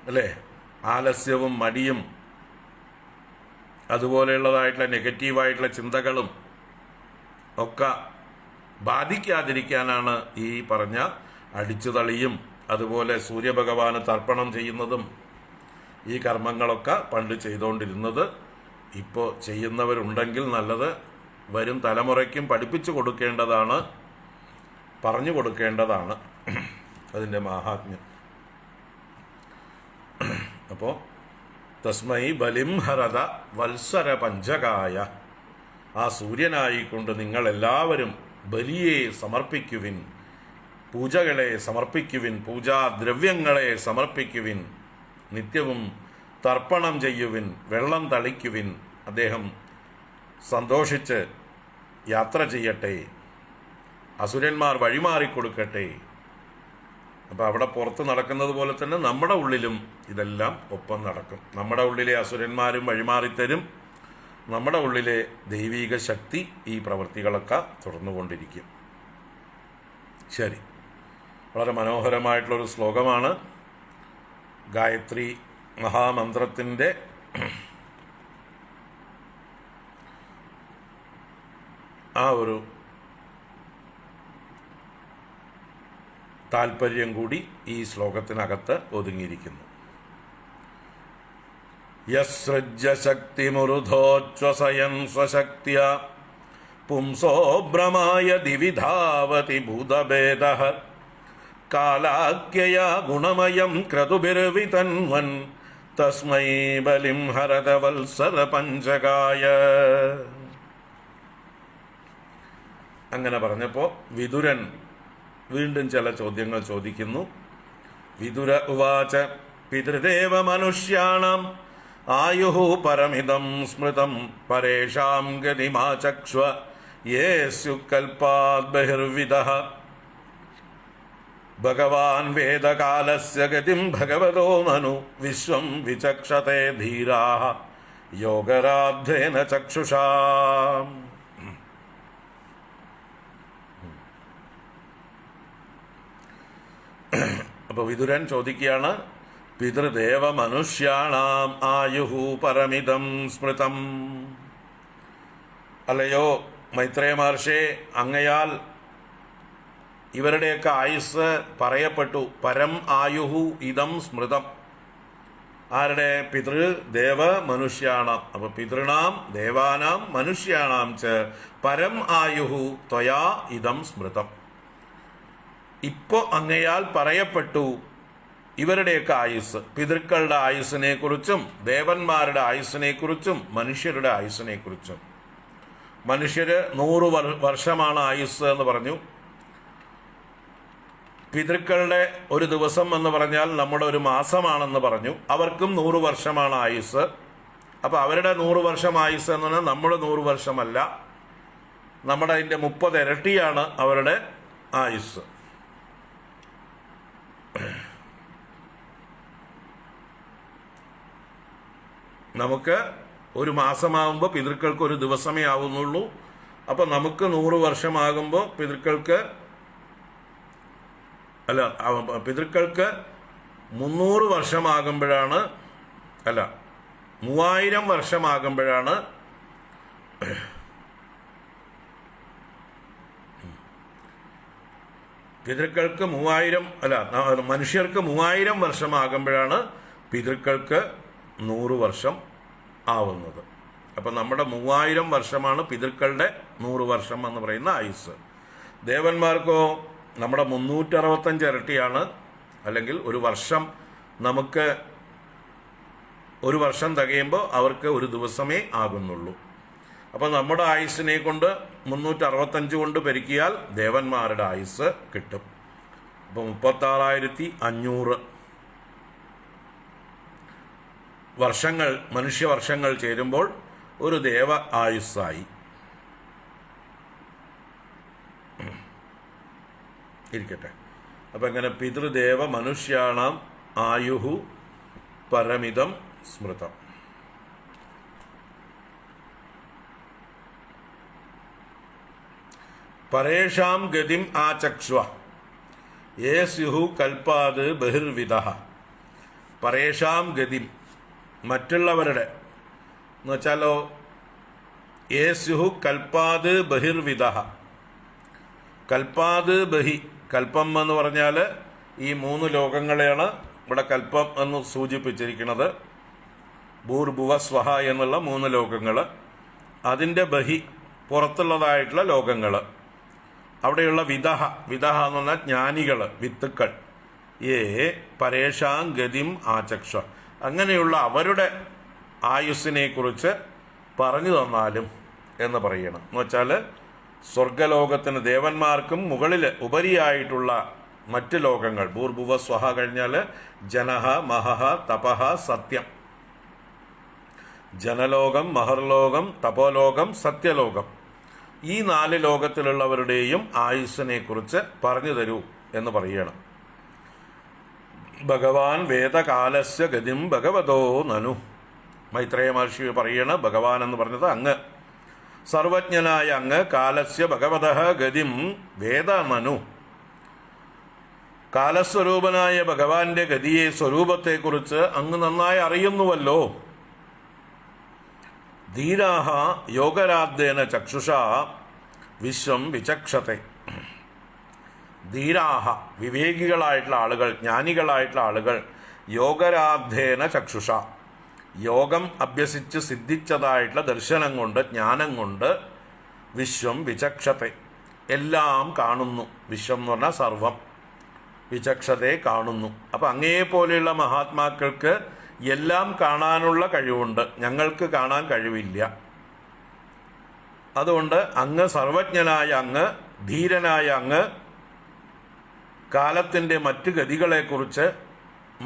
അല്ലേ, ആലസ്യവും മടിയും അതുപോലെയുള്ളതായിട്ടുള്ള നെഗറ്റീവായിട്ടുള്ള ചിന്തകളും ഒക്കെ ബാധിക്കാതിരിക്കാനാണ് ഈ പറഞ്ഞ അടിച്ചുതളിയും അതുപോലെ സൂര്യഭഗവാന് തർപ്പണം ചെയ്യുന്നതും ഈ കർമ്മങ്ങളൊക്കെ പണ്ട് ചെയ്തുകൊണ്ടിരുന്നത്. ഇപ്പോൾ ചെയ്യുന്നവരുണ്ടെങ്കിൽ നല്ലത്. വരും തലമുറയ്ക്കും പഠിപ്പിച്ചു കൊടുക്കേണ്ടതാണ്, പറഞ്ഞു കൊടുക്കേണ്ടതാണ് അതിൻ്റെ മാഹാത്മ്യം. അപ്പോൾ തസ്മൈ ബലിം ഹരത വത്സര പഞ്ചകായ, ആ സൂര്യനായിക്കൊണ്ട് നിങ്ങളെല്ലാവരും ബലിയെ സമർപ്പിക്കുവിൻ, പൂജകളെ സമർപ്പിക്കുവിൻ, പൂജാദ്രവ്യങ്ങളെ സമർപ്പിക്കുവിൻ, നിത്യവും തർപ്പണം ചെയ്യുവിൻ, വെള്ളം തളിക്കുവിൻ. അദ്ദേഹം സന്തോഷിച്ച് യാത്ര ചെയ്യട്ടെ, അസുരന്മാർ വഴിമാറിക്കൊടുക്കട്ടെ. അപ്പം അവിടെ പുറത്ത് നടക്കുന്നത് പോലെ തന്നെ നമ്മുടെ ഉള്ളിലും ഇതെല്ലാം ഒപ്പം നടക്കും. നമ്മുടെ ഉള്ളിലെ അസുരന്മാരും വഴിമാറിത്തരും. നമ്മുടെ ഉള്ളിലെ ദൈവീക ശക്തി ഈ പ്രവൃത്തികളൊക്കെ തുടർന്നുകൊണ്ടിരിക്കും. ശരി, വളരെ മനോഹരമായിട്ടുള്ളൊരു ശ്ലോകമാണ്. ഗായത്രി മഹാമന്ത്രത്തിൻ്റെ ആ ഒരു താല്പര്യം കൂടി ഈ ശ്ലോകത്തിനകത്ത് ഒതുങ്ങിയിരിക്കുന്നു. യസ്സൃജ്യ ശക്തിമുരുധോച്ഛ്വസയൻ സ്വശക്തിയ പുംസോ ഭ്രമായ ദിവിധാവതി ഭൂതഭേദഃ കാലാഖ്യയാ ഗുണമയം ക്രതുഭിർവിതന്വൻ തസ്മൈ ബലിം ഹരത വത്സര പഞ്ചകായ. അങ്ങനെ പറഞ്ഞപ്പോൾ വിതുരൻ വീണ്ടും ചില ചോദ്യങ്ങൾ ചോദിക്കുന്നു. വിതുര ഉവാച പിതൃദേവ മനുഷ്യാണാം ആയുഃ പരമിദം സ്മൃതം പരേഷാം ഗതിമാചക്ഷ്വ യേസ്യു കൽപാത് ബഹിർവിദഃ ഭഗവാൻ വേദകാലസ്യ ഗതിം ഭഗവതോ മനു വിശ്വം വിചക്ഷത്തെ ധീരാഃ യോഗരാധ്യേന ചക്ഷുഷാ. അപ്പോൾ വിതുരൻ ചോദിക്കുകയാണ്, പിതൃദേവ മനുഷ്യാണാം ആയുഃ പരമിദം സ്മൃതം. അല്ലയോ മൈത്രേയ മഹർഷേ, അങ്ങയാൽ ഇവരുടെയൊക്കെ ആയുസ് പറയപ്പെട്ടു. പരം ആയുഹു ഇതം സ്മൃതം. ആരുടെ? പിതൃദേവ മനുഷ്യാണാം. അപ്പോൾ പിതൃണാം ദേവാനാം മനുഷ്യാണാം ച പരം ആയുഹു ത്വയാ ഇതം സ്മൃതം. ഇപ്പോൾ അങ്ങയാൽ പറയപ്പെട്ടു ഇവരുടെയൊക്കെ ആയുസ്, പിതൃക്കളുടെ ആയുസ്സിനെ കുറിച്ചും ദേവന്മാരുടെ ആയുസ്സിനെ കുറിച്ചും മനുഷ്യരുടെ ആയുസ്സിനെ കുറിച്ചും. മനുഷ്യര് 100 വർഷമാണ് ആയുസ് എന്ന് പറഞ്ഞു. പിതൃക്കളുടെ ഒരു ദിവസം എന്ന് പറഞ്ഞാൽ നമ്മുടെ ഒരു മാസമാണെന്ന് പറഞ്ഞു. അവർക്കും 100 വർഷമാണ് ആയുസ്. അപ്പോൾ അവരുടെ 100 വർഷം ആയുസ് എന്ന് പറഞ്ഞാൽ നമ്മുടെ 100 വർഷമല്ല, നമ്മുടെ അതിൻ്റെ 30 ഇരട്ടിയാണ് അവരുടെ ആയുസ്. നമുക്ക് ഒരു മാസമാകുമ്പോൾ പിതൃക്കൾക്ക് ഒരു ദിവസമേ ആവുന്നുള്ളൂ. അപ്പോൾ നമുക്ക് 100 വർഷമാകുമ്പോൾ പിതൃക്കൾക്ക് 300 വർഷമാകുമ്പോഴാണ് 3000 വർഷമാകുമ്പോഴാണ് പിതൃക്കൾക്ക് 3000 മനുഷ്യർക്ക് 3000 വർഷമാകുമ്പോഴാണ് പിതൃക്കൾക്ക് 100 വർഷം ആവുന്നത്. അപ്പം നമ്മുടെ 3000 വർഷമാണ് പിതൃക്കളുടെ 100 വർഷം എന്ന് പറയുന്ന ആയുസ്. ദേവന്മാർക്കോ നമ്മുടെ 365 ഇരട്ടിയാണ്. അല്ലെങ്കിൽ ഒരു വർഷം നമുക്ക് ഒരു വർഷം തികയുമ്പോൾ അവർക്ക് ഒരു ദിവസമേ ആകുന്നുള്ളൂ. അപ്പം നമ്മുടെ ആയുസ്സിനെ കൊണ്ട് 365 കൊണ്ട് പെരുക്കിയാൽ ദേവന്മാരുടെ ആയുസ് കിട്ടും. അപ്പോൾ 36,500 വർഷങ്ങൾ, മനുഷ്യവർഷങ്ങൾ ചേരുമ്പോൾ ഒരു ദേവ ആയുസ്സായി ഇരിക്കട്ടെ. അപ്പം ഇങ്ങനെ പിതൃദേവ മനുഷ്യാണാം ആയുഹു പരമിതം സ്മൃതം. പരേഷാം ഗതിം ആചക്ഷ്വ യേ സ്യുഹു കൽപ്പാത് ബഹിർവിധ. പരേഷാം ഗതിം, മറ്റുള്ളവരുടെ എന്ന് വെച്ചാലോ, യേ സ്യുഹു കൽപ്പാത് ബഹിർവിധ. കൽപ്പാത് ബഹി, കൽപ്പം എന്ന് പറഞ്ഞാൽ ഈ 3 ലോകങ്ങളെയാണ് ഇവിടെ കൽപ്പം എന്ന് സൂചിപ്പിച്ചിരിക്കുന്നത്. ഭൂർഭുവ സ്വഹ എന്നുള്ള 3 ലോകങ്ങൾ, അതിൻ്റെ ബഹി പുറത്തുള്ളതായിട്ടുള്ള ലോകങ്ങൾ, അവിടെയുള്ള വിദഹ, വിദഹ എന്ന് പറഞ്ഞാൽ ജ്ഞാനികൾ, വിത്തുക്കൾ. ഏ പരേഷാം ഗതിം ആചക്ഷ, അങ്ങനെയുള്ള അവരുടെ ആയുസ്സിനെ കുറിച്ച് പറഞ്ഞു തന്നാലും എന്ന് പറയണം. എന്ന് വെച്ചാൽ സ്വർഗലോകത്തിന് ദേവന്മാർക്കും മുകളിൽ ഉപരിയായിട്ടുള്ള മറ്റ് ലോകങ്ങൾ, ഭൂർഭുവ സ്വഹ കഴിഞ്ഞാൽ ജനഹ, മഹഹ, തപഹ, സത്യം. ജനലോകം, മഹർലോകം, തപോലോകം, സത്യലോകം, ഈ 4 ലോകത്തിലുള്ളവരുടെയും ആയുസ്സിനെ കുറിച്ച് പറഞ്ഞു തരൂ എന്ന് പറയണം. ഭഗവാൻ വേദകാലസ്യ ഗതിം ഭഗവതോ നനു. മൈത്രേയ മഹർഷി പറയണ ഭഗവാൻ എന്ന് പറഞ്ഞത് അങ്ങ്, സർവജ്ഞനായ അങ്ങ്, കാലസ്യ ഭഗവതഃ ഗതിം വേദ നനു. കാലസ്വരൂപനായ ഭഗവാന്റെ ഗതിയെ, സ്വരൂപത്തെക്കുറിച്ച് അങ്ങ് നന്നായി അറിയുന്നുവല്ലോ. ധീരാഹ യോഗരാദ്ദേന ചക്ഷുഷാ വിശ്വം വിചക്ഷത്തെ. ധീരാഹ, വിവേകികളായിട്ടുള്ള ആളുകൾ, ജ്ഞാനികളായിട്ടുള്ള ആളുകൾ, യോഗരാദ്ദേന ചക്ഷുഷ, യോഗം അഭ്യസിച്ച് സിദ്ധിച്ചതായിട്ടുള്ള ദർശനം കൊണ്ട്, ജ്ഞാനം കൊണ്ട്, വിശ്വം വിചക്ഷത്തെ, എല്ലാം കാണുന്നു. വിശ്വം എന്ന് പറഞ്ഞാൽ സർവം, വിചക്ഷത്തെ കാണുന്നു. അപ്പം അങ്ങേപോലെയുള്ള മഹാത്മാക്കൾക്ക് എല്ലാം കാണാനുള്ള കഴിവുണ്ട്, ഞങ്ങൾക്ക് കാണാൻ കഴിവില്ല. അതുകൊണ്ട് അങ്ങ് സർവജ്ഞനായ അങ്ങ്, ധീരനായ അങ്ങ്, കാലത്തിൻ്റെ മറ്റ് ഗതികളെക്കുറിച്ച്,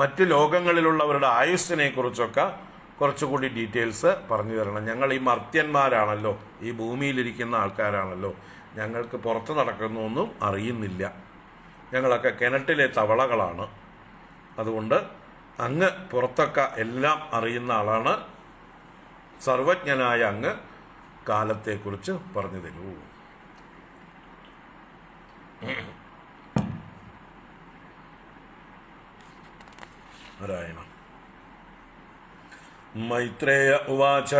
മറ്റ് ലോകങ്ങളിലുള്ളവരുടെ ആയുസ്സിനെ കുറിച്ചൊക്കെ കുറച്ചുകൂടി ഡീറ്റെയിൽസ് പറഞ്ഞു തരണം. ഞങ്ങൾ ഈ മർത്യന്മാരാണല്ലോ, ഈ ഭൂമിയിലിരിക്കുന്ന ആൾക്കാരാണല്ലോ, ഞങ്ങൾക്ക് പുറത്ത് നടക്കുന്നൊന്നും അറിയുന്നില്ല. ഞങ്ങളൊക്കെ കിണറ്റിലെ തവളകളാണ്. അതുകൊണ്ട് അങ്ങ് പുറത്തൊക്കെ എല്ലാം അറിയുന്ന ആളാണ്. സർവജ്ഞനായ അങ്ങ് കാലത്തെക്കുറിച്ച് പറഞ്ഞു തരൂ. നാരായണ. മൈത്രേയ ഉവാച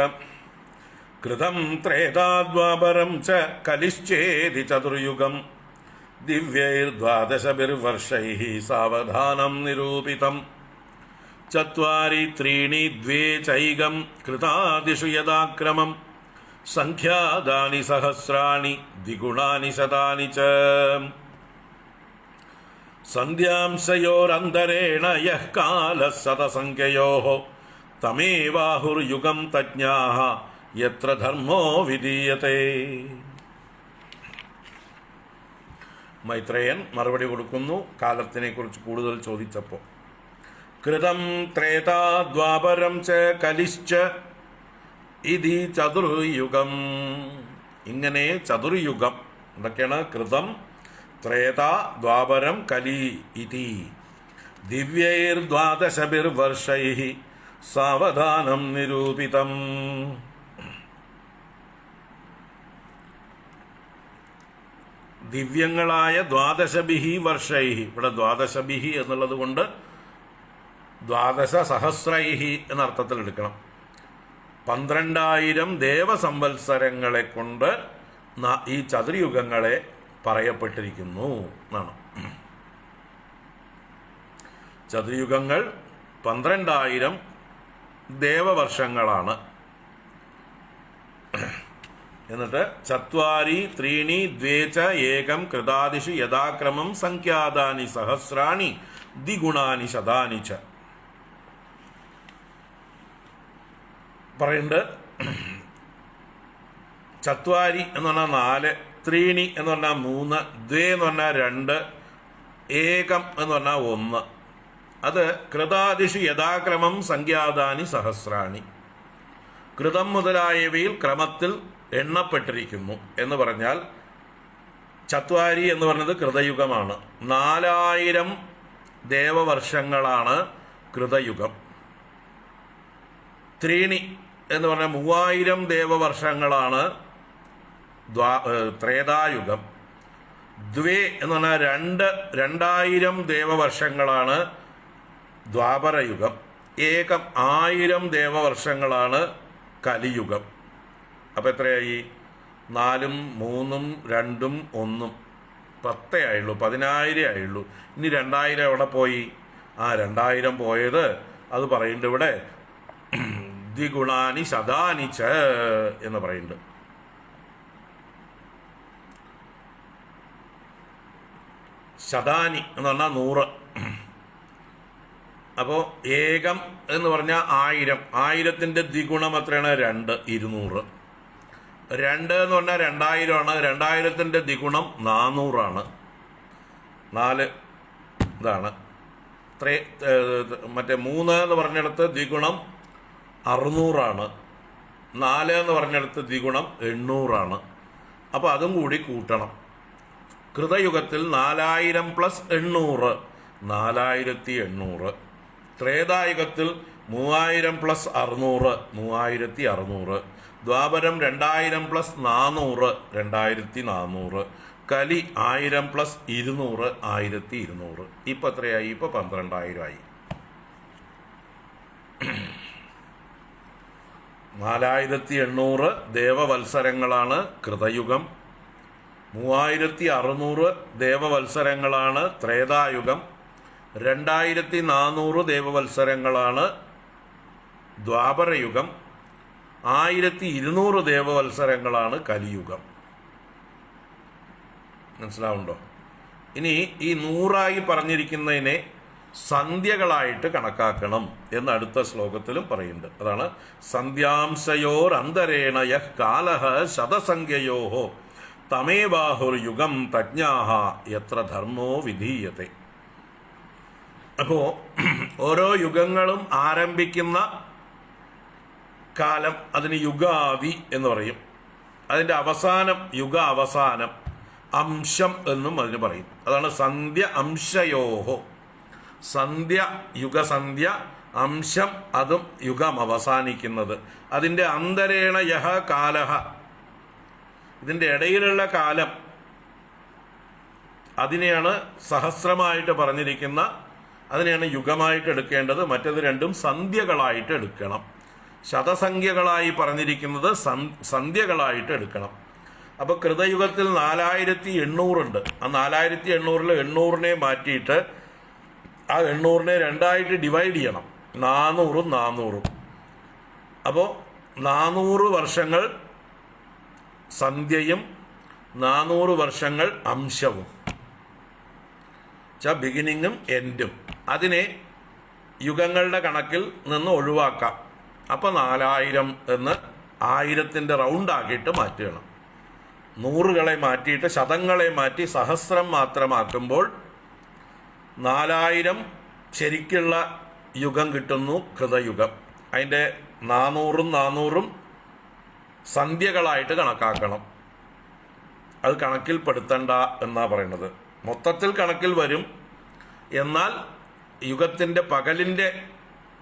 കൃതം ത്രേതാദ്വാപരം ച കലിശ്ചേതി ചതുർയുഗം ദിവ്യൈർദ്വാദശഭിർവർഷൈഃ സാവധാനം നിരൂപിതം. ചത്വാരി ത്രീണി ദ്വേ ചൈകം കൃതാദിഷു യഥാക്രമം സംഖ്യാതാനി സഹസ്രാണി ദ്വിഗുണാനി ശതാനി ച. സന്ധ്യാംശയോരന്തരേണ യഃ കാലഃ ശതസംഖ്യയോഃ തമേവാഹുർയുഗം തജ്ഞാഃ യത്ര ധർമ്മോ വിധീയതേ. മൈത്രേയൻ മറുപടി കൊടുക്കുന്നു കാലത്തിനെ കുറിച്ച് കൂടുതൽ ചോദിച്ചപ്പോൾ. കൃതം ത്രേതാദ്വാപരം ച കലിശ്ച ഇതി ചതുർയുഗം. ഇങ്ങനെ ചതുർയുഗം എന്തൊക്കെയാണ്? കൃതം, ത്രേത, ദ്വാപരം, കലി ഇതി. ദിവ്യൈർദ്വാദശഭിർവർഷൈഃ സാവധാനം നിരൂപിതം. ദിവ്യങ്ങളായ ദ്വാദശഭിഹി വർഷൈഹി. ഇവിടെ ദ്വാദശഭിഹി എന്നുള്ളത് കൊണ്ട് ദ്വാദശ സഹസ്രൈഹി എന്നർത്ഥത്തിൽ എടുക്കണം. 12,000 ദേവസംവത്സരങ്ങളെ കൊണ്ട് ഈ ചതുർയുഗങ്ങളെ പറയപ്പെട്ടിരിക്കുന്നു എന്നാണ്. ചതുർയുഗങ്ങൾ 12,000 ദേവവർഷങ്ങളാണ് എന്നിട്ട് ചത്വാരി ത്രീണി ദ്വേ ച ഏകം കൃതാദിഷു യഥാക്രമം സംഖ്യാതാനി സഹസ്രാണി ദ്വിഗുണാനി ശതാനി ച പറയുന്നുണ്ട്. ചത്വാരി എന്ന് പറഞ്ഞാൽ 4, ത്രീണി എന്ന് പറഞ്ഞാൽ 3, ദ്വേ എന്ന് പറഞ്ഞാൽ 2, ഏകം എന്ന് പറഞ്ഞാൽ 1. അത് കൃതാദിഷു യഥാക്രമം സംഖ്യാതാനി സഹസ്രാണി, കൃതം മുതലായവയിൽ ക്രമത്തിൽ എണ്ണപ്പെട്ടിരിക്കുന്നു എന്ന് പറഞ്ഞാൽ ചത്വാരി എന്ന് പറഞ്ഞത് കൃതയുഗമാണ്. 4000 ദേവവർഷങ്ങളാണ് കൃതയുഗം. ത്രീണി എന്ന് പറഞ്ഞാൽ 3000 ദേവവർഷങ്ങളാണ് ത്രേതായുഗം. ദ്വേ എന്ന് പറഞ്ഞാൽ 2000 ദേവവർഷങ്ങളാണ് ദ്വാപരയുഗം. ഏകം 1000 ദേവവർഷങ്ങളാണ് കലിയുഗം. അപ്പം എത്രയായി? 4ഉം 3ഉം 2ഉം 1ഉം 10 ആയുള്ളൂ, 10000 ആയുള്ളൂ. ഇനി 2000 എവിടെ പോയി? 2000 പോയത് അത് പറയുന്നുണ്ട് ഇവിടെ ദ്വിഗുണാനി ശതാനി ച എന്ന് പറയുന്നുണ്ട്. ശതാനി എന്ന് പറഞ്ഞാൽ 100. അപ്പോൾ ഏകം എന്ന് പറഞ്ഞാൽ 1000, 1000ന്റെ ദ്വിഗുണം എത്രയാണ്? 2, 200. 2 എന്ന് പറഞ്ഞാൽ 2000 ആണ്, 2000ന്റെ ദ്വിഗുണം 400 ആണ്. 4 ഇതാണ്. മറ്റേ 3 എന്ന് പറഞ്ഞിടത്ത് ദ്വിഗുണം 600 ആണ്. 4 എന്ന് പറഞ്ഞിടത്ത് ദ്വിഗുണം 800 ആണ്. അപ്പോൾ അതും കൂടി കൂട്ടണം. കൃതയുഗത്തിൽ 4000 പ്ലസ് 800 4800. ത്രേതായുഗത്തിൽ 3000 പ്ലസ് 600 3600. ദ്വാപരം 2000 പ്ലസ് 400 2400. കലി 1000 പ്ലസ് 200 1200. ഇപ്പം എത്രയായി? ഇപ്പം 12000 ആയി. 4800 ദേവവത്സരങ്ങളാണ് കൃതയുഗം. 3600 ദേവവത്സരങ്ങളാണ് ത്രേതായുഗം. 2400 ദേവവത്സരങ്ങളാണ് ദ്വാപരയുഗം. 1200 ദേവവത്സരങ്ങളാണ് കലിയുഗം. മനസ്സിലാവുണ്ടോ? ഇനി ഈ 100 പറഞ്ഞിരിക്കുന്നതിനെ സന്ധ്യകളായിട്ട് കണക്കാക്കണം എന്ന് അടുത്ത ശ്ലോകത്തിലും പറയുന്നുണ്ട്. അതാണ് സന്ധ്യാംശയോർ അന്തരേണ യഹ് കാലഹ ശതസംഖ്യയോഹോ തമേവാഹുർയുഗം തജ്ഞാഹ യത്ര ധർമ്മോ വിധീയത്തെ. അപ്പോൾ ഓരോ യുഗങ്ങളും ആരംഭിക്കുന്ന കാലം അതിന് യുഗാദി എന്ന് പറയും. അതിൻ്റെ അവസാനം യുഗ അവസാനം അംശം എന്നും അതിന് പറയും. അതാണ് സന്ധ്യ അംശയോഹോ. സന്ധ്യ യുഗസന്ധ്യ, അംശം അതും യുഗം അവസാനിക്കുന്നത്. അതിൻ്റെ അന്തരേണ യഹ കാലഹ, ഇതിൻ്റെ ഇടയിലുള്ള കാലം, അതിനെയാണ് സഹസ്രമായിട്ട് പറഞ്ഞിരിക്കുന്ന, അതിനെയാണ് യുഗമായിട്ട് എടുക്കേണ്ടത്. മറ്റത് രണ്ടും സന്ധ്യകളായിട്ട് എടുക്കണം. ശതസംഖ്യകളായി പറഞ്ഞിരിക്കുന്നത് സന്ധ്യകളായിട്ട് എടുക്കണം. അപ്പോൾ കൃതയുഗത്തിൽ 4800 ഉണ്ട്. ആ 4800-ൽ 800-നെ മാറ്റിയിട്ട് ആ 800-നെ 2ആയിട്ട് ഡിവൈഡ് ചെയ്യണം. 400-ഉം 400-ഉം. അപ്പോൾ 400 വർഷങ്ങൾ സന്ധ്യയും 400 വർഷങ്ങൾ അംശവും, ബിഗിനിങ്ങും എൻഡും. അതിനെ യുഗങ്ങളുടെ കണക്കിൽ നിന്ന് ഒഴിവാക്കാം. അപ്പം 4000 എന്ന് 1000-ന്റെ റൗണ്ടാക്കിയിട്ട് മാറ്റുകയാണ്. 100കളെ മാറ്റിയിട്ട് ശതങ്ങളെ മാറ്റി സഹസ്രം മാത്രമാക്കുമ്പോൾ 4000 ശരിക്കുള്ള യുഗം കിട്ടുന്നു, കൃതയുഗം. അതിൻ്റെ 400-ഉം 400-ഉം സന്ധ്യകളായിട്ട് കണക്കാക്കണം. അത് കണക്കിൽപ്പെടുത്തണ്ട എന്നാ പറയുന്നത്. മൊത്തത്തിൽ കണക്കിൽ വരും, എന്നാൽ യുഗത്തിൻ്റെ പകലിൻ്റെ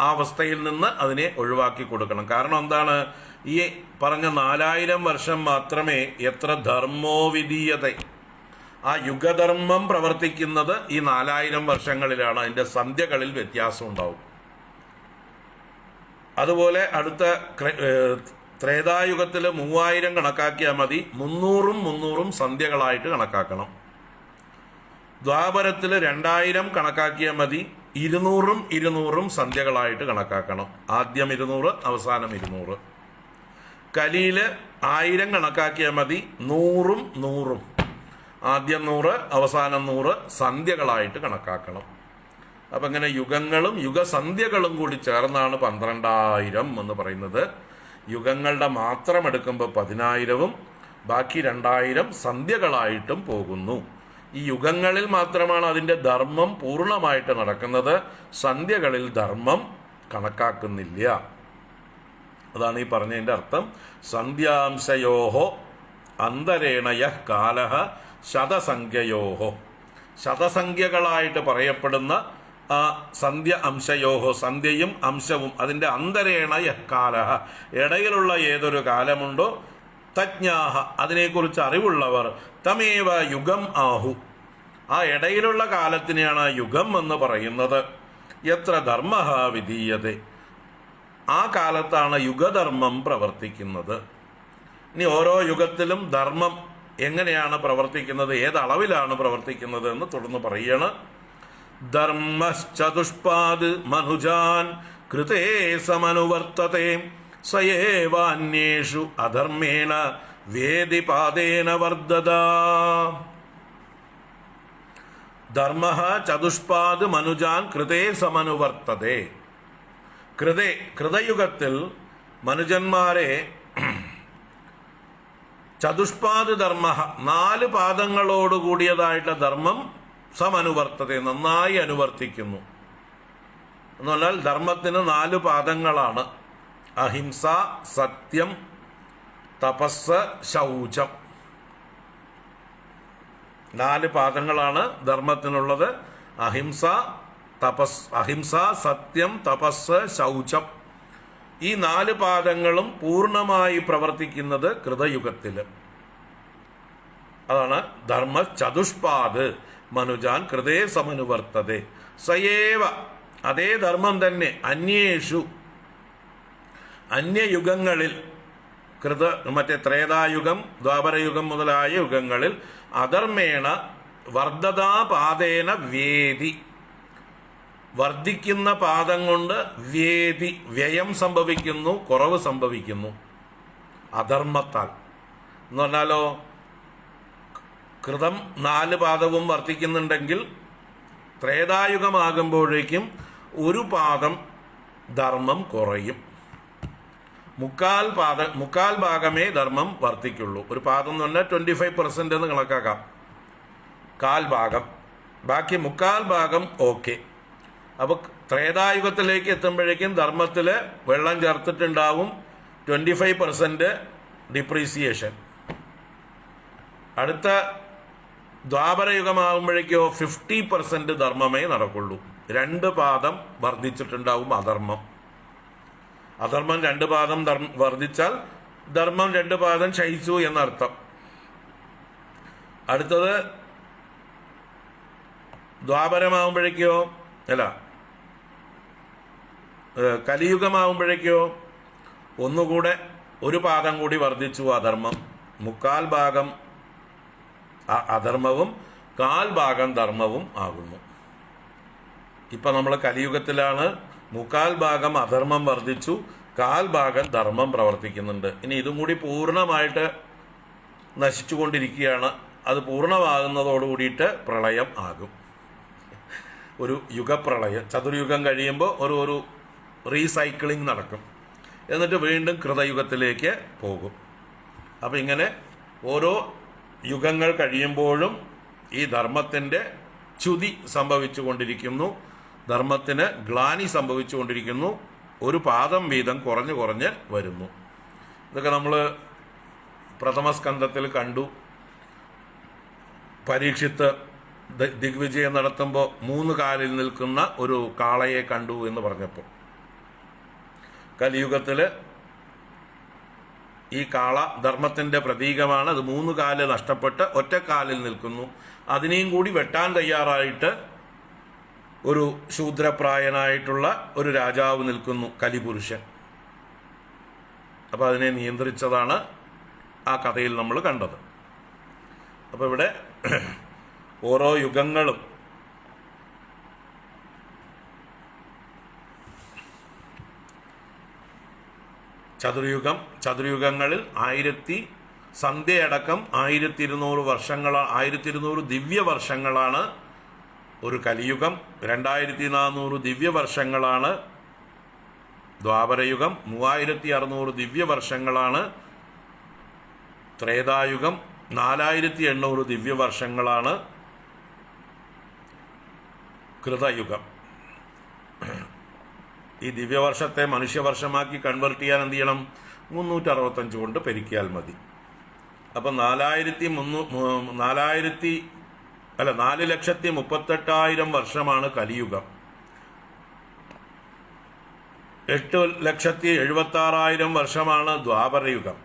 ആ അവസ്ഥയിൽ നിന്ന് അതിനെ ഒഴിവാക്കി കൊടുക്കണം. കാരണം എന്താണ്? ഈ പറഞ്ഞ 4000 വർഷം മാത്രമേ എത്ര ധർമ്മോ വിധീയത, ആ യുഗധർമ്മം പ്രവർത്തിക്കുന്നത് ഈ 4000 വർഷങ്ങളിലാണ്. അതിൻ്റെ സന്ധ്യകളിൽ വ്യത്യാസം ഉണ്ടാവും. അതുപോലെ അടുത്ത ത്രേതായുഗത്തിൽ 3000 കണക്കാക്കിയാൽ മതി. 300-ഉം 300-ഉം സന്ധ്യകളായിട്ട് കണക്കാക്കണം. ദ്വാപരത്തിൽ 2000 കണക്കാക്കിയാൽ മതി. 200-ഉം 200-ഉം സന്ധ്യകളായിട്ട് കണക്കാക്കണം. ആദ്യം 200, അവസാനം 200. കലിയിൽ 1000 കണക്കാക്കിയാൽ മതി. 100ഉം 100ഉം, ആദ്യം 100 അവസാനം 100 സന്ധ്യകളായിട്ട് കണക്കാക്കണം. അപ്പം ഇങ്ങനെ യുഗങ്ങളും യുഗസന്ധ്യകളും കൂടി ചേർന്നാണ് 12000 എന്ന് പറയുന്നത്. യുഗങ്ങളുടെ മാത്രം എടുക്കുമ്പോൾ 10000ഉം ബാക്കി 2000 സന്ധ്യകളായിട്ടും പോകുന്നു. ഈ യുഗങ്ങളിൽ മാത്രമാണ് അതിൻ്റെ ധർമ്മം പൂർണ്ണമായിട്ട് നടക്കുന്നത്. സന്ധ്യകളിൽ ധർമ്മം കണക്കാക്കുന്നില്ല. അതാണ് ഈ പറഞ്ഞതിൻ്റെ അർത്ഥം. സന്ധ്യാംശയോഹോ അന്തരേണയ കാലഹ ശതസംഖ്യയോഹോ, ശതസംഖ്യകളായിട്ട് പറയപ്പെടുന്ന ആ സന്ധ്യ അംശയോഹോ, സന്ധ്യയും അംശവും അതിൻ്റെ അന്തരേണ യഹ്കാലഹ, ഇടയിലുള്ള ഏതൊരു കാലമുണ്ടോ, തജ്ഞാഹ അതിനെക്കുറിച്ച് അറിവുള്ളവർ, തമേവ യുഗം ആഹു, ആ ഇടയിലുള്ള കാലത്തിനെയാണ് യുഗം എന്ന് പറയുന്നത്. എത്ര ധർമ്മ വിധീയതേ, ആ കാലത്താണ് യുഗധർമ്മം പ്രവർത്തിക്കുന്നത്. ഇനി ഓരോ യുഗത്തിലും ധർമ്മം എങ്ങനെയാണ് പ്രവർത്തിക്കുന്നത്, ഏതളവിലാണ് പ്രവർത്തിക്കുന്നത് എന്ന് തുടർന്ന് പറയാണ്. ധർമ്മശ്ചതുഷ്പാദ് മനുജാൻ കൃതേ സമനുവർത്തതേ സയേവാന്യേഷു അധർമ്മേണ വേദിപാദേന വർദ്ധത. ധർമ്മ ചതുഷ്പാദ് മനുജാൻ കൃതേ സമനുവർത്തതേ. കൃതയുഗത്തിൽ മനുജന്മാരെ ചതുഷ്പാദ് ധർമ്മ 4 പാദങ്ങളോടുകൂടിയതായിട്ട് ധർമ്മം സമനുവർത്തത നന്നായി അനുവർത്തിക്കുന്നു. എന്ന് പറഞ്ഞാൽ ധർമ്മത്തിന് 4 പാദങ്ങളാണ്. അഹിംസ, സത്യം, തപസ്, ശൗചം. 4 പാദങ്ങളാണ് ധർമ്മത്തിനുള്ളത്. അഹിംസ, സത്യം, തപസ്, ശൗചം. ഈ 4 പാദങ്ങളും പൂർണ്ണമായി പ്രവർത്തിക്കുന്നത് കൃതയുഗത്തിൽ. അതാണ് ധർമ്മ ചതുഷ്പാദ് മനുജാൻ കൃതേ സമനുവർത്തതേ സയേവ, അതേ ധർമ്മം തന്നെ അന്യേഷു അന്യയുഗങ്ങളിൽ, ത്രേതായുഗം, ദ്വാപരയുഗം മുതലായ യുഗങ്ങളിൽ അധർമ്മേണ വർദ്ധതാപാദേന വേദി, വർദ്ധിക്കുന്ന പാദം കൊണ്ട് വേദി വ്യയം സംഭവിക്കുന്നു, കുറവ് സംഭവിക്കുന്നു അധർമ്മത്താൽ. എന്ന് പറഞ്ഞാലോ, കൃതം 4 പാദവും വർദ്ധിക്കുന്നുണ്ടെങ്കിൽ ത്രേതായുഗമാകുമ്പോഴേക്കും 1 പാദം ധർമ്മം കുറയും. മുക്കാൽ ഭാഗമേ ധർമ്മം വർദ്ധിക്കുള്ളൂ. ഒരു പാദം എന്ന് പറഞ്ഞാൽ 25% എന്ന് കണക്കാക്കാം, 1/4 ഭാഗം, ബാക്കി 1/4 ഭാഗം ഓക്കെ. അപ്പോൾ ത്രേതായുഗത്തിലേക്ക് എത്തുമ്പോഴേക്കും ധർമ്മത്തിൽ വെള്ളം ചേർത്തിട്ടുണ്ടാവും, 25% ഡിപ്രീസിയേഷൻ. അടുത്ത ദ്വാപരയുഗമാകുമ്പോഴേക്കോ 50% ധർമ്മമേ നടക്കുള്ളൂ. 2 പാദം വർദ്ധിച്ചിട്ടുണ്ടാവും അധർമ്മം. 2 പാദം വർദ്ധിച്ചാൽ ധർമ്മം 2 പാദം ക്ഷയിച്ചു എന്നർത്ഥം. അടുത്തത് ദ്വാപരമാകുമ്പോഴേക്കോ കലിയുഗമാകുമ്പോഴേക്കോ ഒന്നുകൂടെ 1 പാദം കൂടി വർദ്ധിച്ചു അധർമ്മം. 1/4 ഭാഗം അധർമ്മവും 1/4 ഭാഗം ധർമ്മവും ആകുന്നു. ഇപ്പം നമ്മൾ കലിയുഗത്തിലാണ്. 1/4 ഭാഗം അധർമ്മം വർദ്ധിച്ചു, 1/4 ഭാഗം ധർമ്മം പ്രവർത്തിക്കുന്നുണ്ട്. ഇനി ഇതും കൂടി പൂർണ്ണമായിട്ട് നശിച്ചുകൊണ്ടിരിക്കുകയാണ്. അത് പൂർണ്ണമാകുന്നതോടുകൂടിയിട്ട് പ്രളയം ആകും, ഒരു യുഗപ്രളയം. ചതുർയുഗം കഴിയുമ്പോൾ ഒരു റീസൈക്ലിംഗ് നടക്കും, എന്നിട്ട് വീണ്ടും കൃതയുഗത്തിലേക്ക് പോകും. അപ്പം ഇങ്ങനെ ഓരോ യുഗങ്ങൾ കഴിയുമ്പോഴും ഈ ധർമ്മത്തിൻ്റെ ച്യുതി സംഭവിച്ചു കൊണ്ടിരിക്കുന്നു, ധർമ്മത്തിന് ഗ്ലാനി സംഭവിച്ചു കൊണ്ടിരിക്കുന്നു, 1 പാദം വീതം കുറഞ്ഞ് വരുന്നു. ഇതൊക്കെ നമ്മൾ പ്രഥമസ്കന്ധത്തിൽ കണ്ടു. പരീക്ഷിത്ത് ദിഗ്വിജയം നടത്തുമ്പോൾ 3 കാലിൽ നിൽക്കുന്ന ഒരു കാളയെ കണ്ടു എന്ന് പറഞ്ഞപ്പോൾ, കലിയുഗത്തിൽ ഈ കാള ധർമ്മത്തിൻ്റെ പ്രതീകമാണ്. അത് 3 കാല് നഷ്ടപ്പെട്ട് ഒറ്റക്കാലിൽ നിൽക്കുന്നു. അതിനെയും കൂടി വെട്ടാൻ തയ്യാറായിട്ട് ഒരു ശൂദ്രപ്രായനായിട്ടുള്ള ഒരു രാജാവ് നിൽക്കുന്നു, കലിപുരുഷൻ. അപ്പോൾ അതിനെ നിയന്ത്രിച്ചതാണ് ആ കഥയിൽ നമ്മൾ കണ്ടത്. അപ്പോൾ ഇവിടെ ഓരോ യുഗങ്ങളും ചതുർയുഗങ്ങളിൽ സന്ധ്യയടക്കം 1200 ദിവ്യവർഷങ്ങളാണ് ഒരു കലിയുഗം. 2400 ദിവ്യവർഷങ്ങളാണ് ദ്വാപരയുഗം. 3600 ദിവ്യവർഷങ്ങളാണ് ത്രേതായുഗം. 4800 ദിവ്യവർഷങ്ങളാണ് കൃതയുഗം. ഈ ദിവ്യവർഷത്തെ മനുഷ്യവർഷമാക്കി കൺവേർട്ട് ചെയ്യാൻ എന്ത് ചെയ്യണം? 365 കൊണ്ട് പെരുക്കിയാൽ മതി. അപ്പം 4,38,000 വർഷമാണ് കലിയുഗം. 8,76,000 വർഷമാണ് ദ്വാപരയുഗം.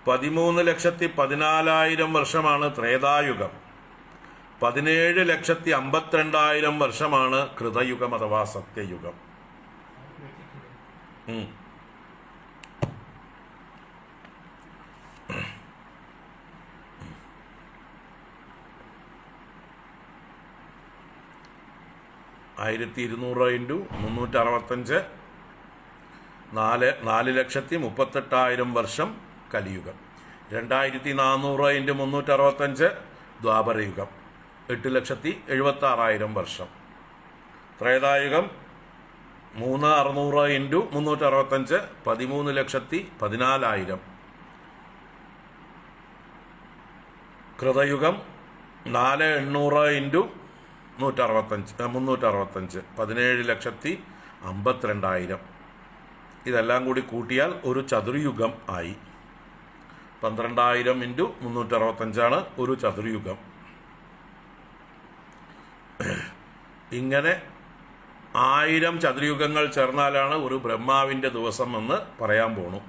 13,14,000 വർഷമാണ് ത്രേതായുഗം. 17,52,000 വർഷമാണ് കൃതയുഗം അഥവാ സത്യയുഗം. 1200 × 365 4,38,000 വർഷം കലിയുഗം. 2400 × 365 ദ്വാപരയുഗം 8,76,000 വർഷം. ത്രേതായുഗം 3,600 × 365 13,14,000. കൃതയുഗം 4,800 × 365 17,52,000. ഇതെല്ലാം കൂടി കൂട്ടിയാൽ ഒരു ചതുർയുഗം ആയി. 12,000 × 365 ഒരു ചതുർയുഗം. ഇങ്ങനെ 1000 ചതുർയുഗങ്ങൾ ചേർന്നാലാണ് ഒരു ബ്രഹ്മാവിൻ്റെ ദിവസം എന്ന് പറയാൻ പോണു.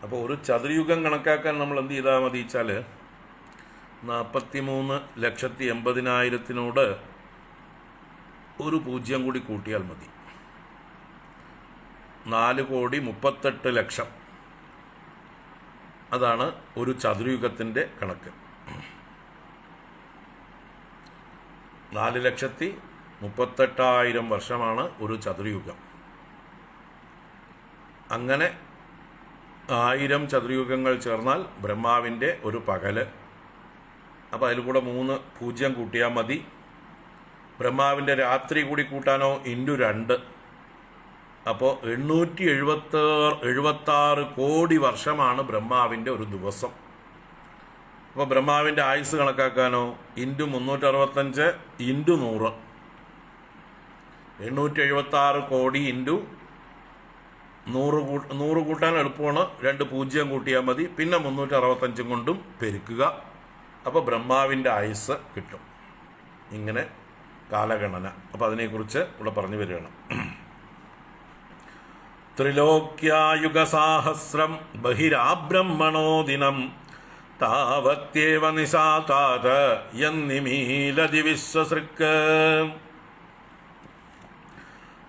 അപ്പോൾ ഒരു ചതുർയുഗം കണക്കാക്കാൻ നമ്മൾ എന്ത് ചെയ്താൽ മതി വെച്ചാൽ 43,80,000 ഒരു 0 കൂടി കൂട്ടിയാൽ മതി. 4,38,00,000. അതാണ് ഒരു ചതുർയുഗത്തിൻ്റെ കണക്ക്. 4,38,000 വർഷമാണ് ഒരു ചതുർയുഗം. അങ്ങനെ 1000 ചതുർയുഗങ്ങൾ ചേർന്നാൽ ബ്രഹ്മാവിൻ്റെ ഒരു പകല്. അപ്പോൾ അതിൽ കൂടെ 3 0 കൂട്ടിയാൽ മതി. ബ്രഹ്മാവിൻ്റെ രാത്രി കൂടി കൂട്ടാനോ × 2. അപ്പോൾ 876 കോടി വർഷമാണ് ബ്രഹ്മാവിൻ്റെ ഒരു ദിവസം. അപ്പോൾ ബ്രഹ്മാവിൻ്റെ ആയുസ് കണക്കാക്കാനോ × 365 × 100. 876 കോടി × 100 കൂട്ടാൻ എളുപ്പമാണ്. 2 0 കൂട്ടിയാൽ മതി. പിന്നെ 365 കൊണ്ടും പെരുക്കുക. അപ്പോൾ ബ്രഹ്മാവിൻ്റെ ആയുസ് കിട്ടും. ഇങ്ങനെ കാലഗണന. അപ്പോൾ അതിനെക്കുറിച്ച് ഇവിടെ പറഞ്ഞു വരികയാണ്. ത്രിലോക്യായുഗസാഹസ്രം ബഹിരാബ്രഹ്മണോ ദിനം താവത്യേവ നിശാതാത യന്നിമീലതി വിശ്വസൃക്ക്.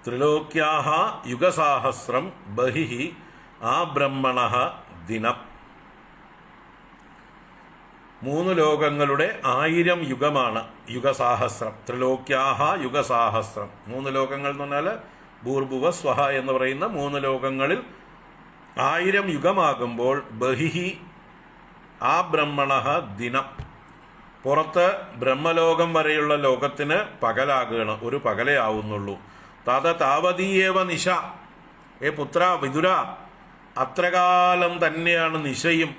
ത്രിലോക്യാഹ യുഗസാഹസ്രം ബഹിഃ ആബ്രഹ്മണഃ ദിനം. 3 ലോകങ്ങളുടെ 1000 യുഗമാണ് യുഗസാഹസ്രം. ത്രിലോക്യാഹ യുഗസാഹസ്രം. 3 ലോകങ്ങൾ എന്ന് പറഞ്ഞാൽ ഭൂർഭുവ സ്വഹ എന്ന് പറയുന്ന 3 ലോകങ്ങളിൽ 1000 യുഗമാകുമ്പോൾ ബഹിഃ ആബ്രഹ്മണഃ ദിനം. പുറത്ത് ബ്രഹ്മലോകം വരെയുള്ള ലോകത്തിന് പകലാകുകയാണ്. ഒരു പകലേ ആവുന്നുള്ളൂ. താവതീയേവ നിശ. ഏ പുത്ര വിദുര, അത്രകാലം തന്നെയാണ് നിശയും.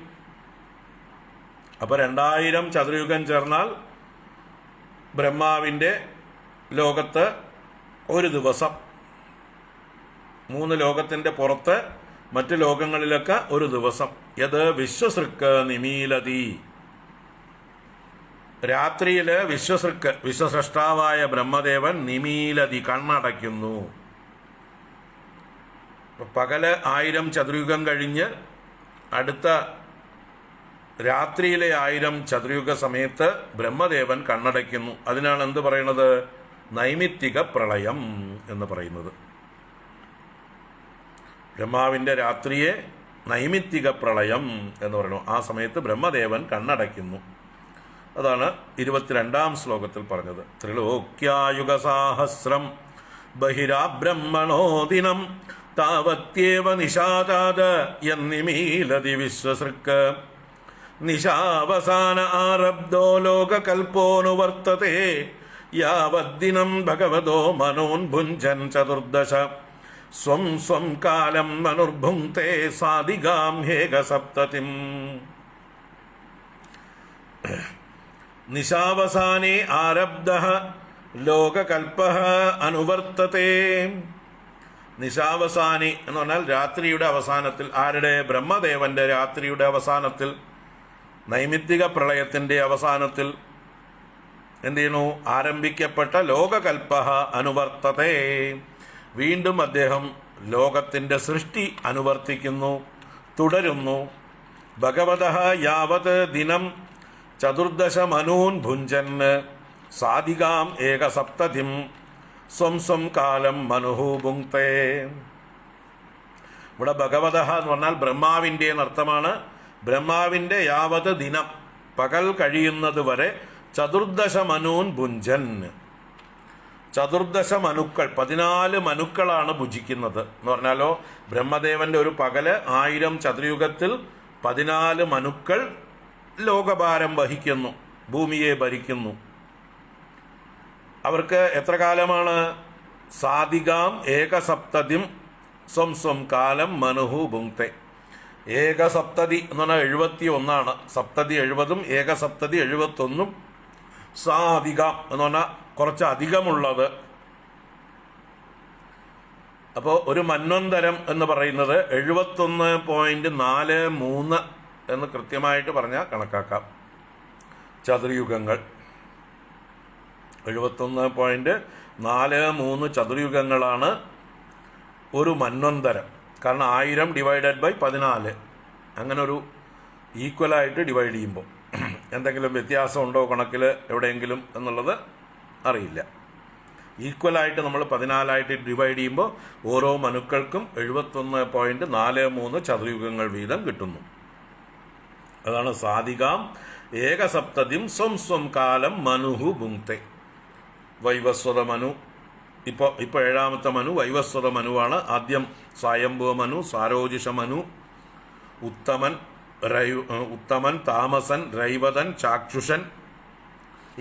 അപ്പോൾ 2000 ചതുർയുഗം ചേർന്നാൽ ബ്രഹ്മാവിൻ്റെ ലോകത്ത് ഒരു ദിവസം. 3 ലോകത്തിൻ്റെ പുറത്ത് മറ്റ് ലോകങ്ങളിലൊക്കെ ഒരു ദിവസം. യത് വിശ്വസൃക്ക് നിമീലതി. രാത്രിയിൽ വിശ്വസൃക്ക് വിശ്വസ്രഷ്ടാവായ ബ്രഹ്മദേവൻ നിമീലതി കണ്ണടയ്ക്കുന്നു. പകല് 1000 ചതുർയുഗം കഴിഞ്ഞ് അടുത്ത രാത്രിയിലെ 1000 ചതുർയുഗ സമയത്ത് ബ്രഹ്മദേവൻ കണ്ണടയ്ക്കുന്നു. അതിനാണ് എന്ത് പറയണത്? നൈമിത്തിക പ്രളയം എന്ന് പറയുന്നത്. ബ്രഹ്മാവിൻ്റെ രാത്രിയെ നൈമിത്തിക പ്രളയം എന്ന് പറയുന്നു. ആ സമയത്ത് ബ്രഹ്മദേവൻ കണ്ണടയ്ക്കുന്നു. അതാണ് 22-ാം ശ്ലോകത്തിൽ പറഞ്ഞത്. ത്രിലോക്യായുഗസാഹസ്രം ബഹിരാബ്രഹ്മണോ ദിനം താവത്യേവ നിശാചാത യന്നിമീലതി വിശ്വസൃക്ക് നിശാവസാന ആരബ്ധോ ലോകകൽപ്പോനുവർത്തത്തെ യാവദ്ദിനം ഭഗവതോ മനോൻഭുഞ്ജൻ ചതുർദശ സ്വം സ്വം കാലം മനുർഭുങ്ക്തേ സാധികാം ഹേകസപ്തതിം. നിശാവസാനേ ആരബ്ധഃ ലോകകൽപ്പഃ അനുവർത്തത്തെ. നിശാവസാനി എന്ന് പറഞ്ഞാൽ രാത്രിയുടെ അവസാനത്തിൽ. ആരുടെ? ബ്രഹ്മദേവന്റെ രാത്രിയുടെ അവസാനത്തിൽ, നൈമിത്തിക പ്രളയത്തിന്റെ അവസാനത്തിൽ എന്ത് ചെയ്യുന്നു? ആരംഭിക്കപ്പെട്ട ലോകകൽപ്പഃ അനുവർത്തത്തെ. വീണ്ടും അദ്ദേഹം ലോകത്തിന്റെ സൃഷ്ടി അനുവർത്തിക്കുന്നു, തുടരുന്നു. ഭഗവതഃ യാവത് ദിനം ചതുർദശ മനൂൻ ഭുഞ്ചൻ സാധികാം ഏകസപ്തതിം സ്വം സ്വം കാലം മനുഹു ഭുങ്ക്തേ. ഇവിടെ ഭഗവതഃ എന്ന് പറഞ്ഞാൽ ബ്രഹ്മാവിൻ്റെ എന്നർത്ഥമാണ്. ബ്രഹ്മാവിൻ്റെ യാവത് ദിനം, പകൽ കഴിയുന്നത് വരെ, ചതുർദശ മനൂൻ ഭുഞ്ചൻ, ചതുർദശ മനുക്കൾ, 14 മനുക്കളാണ് ഭുജിക്കുന്നത് എന്ന് പറഞ്ഞാലോ, ബ്രഹ്മദേവന്റെ ഒരു പകല് 1000 ചതുർയുഗത്തിൽ 14 മനുക്കൾ ലോകഭാരം വഹിക്കുന്നു, ഭൂമിയെ ഭരിക്കുന്നു. അവർക്ക് എത്ര കാലമാണ്? സാധികാം ഏകസപ്തതിം സ്വം സ്വം കാലം മനുഹു ഭുങ്ക്തേ. ഏകസപ്തതി എന്ന് പറഞ്ഞാൽ 71 സപ്തതി 70, ഏകസപ്തതി 71. സാധികാം എന്ന് പറഞ്ഞാൽ കുറച്ച് അധികമുള്ളത്. അപ്പോൾ ഒരു മന്വന്തരം എന്ന് പറയുന്നത് 71.43 എന്ന് കൃത്യമായിട്ട് പറഞ്ഞാൽ കണക്കാക്കാം. ചതുർയുഗങ്ങൾ 71.43 ചതുർയുഗങ്ങളാണ് ഒരു മന്വന്തരം. കാരണം 1000 ഡിവൈഡഡ് ബൈ 14, അങ്ങനെ ഒരു ഈക്വലായിട്ട് ഡിവൈഡ് ചെയ്യുമ്പോൾ എന്തെങ്കിലും വ്യത്യാസം ഉണ്ടോ കണക്കിൽ എവിടെയെങ്കിലും എന്നുള്ളത് അറിയില്ല. ഈക്വലായിട്ട് നമ്മൾ 14 ഡിവൈഡ് ചെയ്യുമ്പോൾ ഓരോ മനുക്കൾക്കും 71.43 ചതുർയുഗങ്ങൾ വീതം കിട്ടുന്നു. അതാണ് സാധികാം ഏകസപ്തതിം സ്വം സ്വം കാലം മനുഹു ഭുങ്ക്തേ. വൈവസ്വത മനു, ഇപ്പോൾ 7ാമത്തെ മനു വൈവസ്വത മനുവാണ്. ആദ്യം സ്വയംഭുവ മനു, സാരോജിഷ മനു, ഉത്തമൻ, താമസൻ, രൈവതൻ, ചാക്ഷുഷൻ,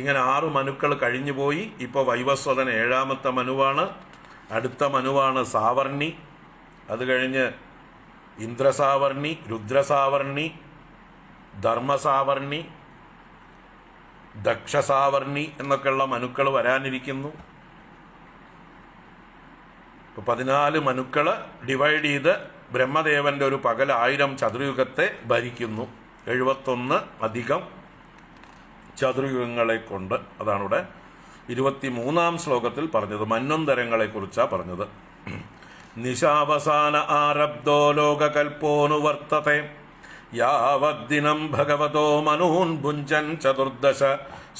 ഇങ്ങനെ 6 മനുക്കൾ കഴിഞ്ഞുപോയി. ഇപ്പോൾ വൈവസ്വതൻ 7ാമത്തെ മനുവാണ്. അടുത്ത മനുവാണ് സാവർണി. അത് കഴിഞ്ഞ് ഇന്ദ്രസാവർണി, രുദ്രസാവർണി, ധർമ്മസാവർണി, ദക്ഷസാവർണി എന്നൊക്കെയുള്ള മനുക്കൾ വരാനിരിക്കുന്നു. ഇപ്പോൾ 14 മനുക്കൾ ഡിവൈഡ് ചെയ്ത് ബ്രഹ്മദേവന്റെ ഒരു പകൽ 1000 ചതുർയുഗത്തെ ഭരിക്കുന്നു. 71 അധികം ചതുർയുഗങ്ങളെ കൊണ്ട്. അതാണ് ഇവിടെ 23-ാം ശ്ലോകത്തിൽ പറഞ്ഞത്. മന്വന്തരങ്ങളെക്കുറിച്ചാണ് പറഞ്ഞത്. നിശാവസാന ആരബ്ധോ ലോകകൽപ്പോനുവർത്തത്തെ യാവദ്ദിനം ഭഗവതോ മനൂൻ ഭുഞ്ചൻ ചതുർദശ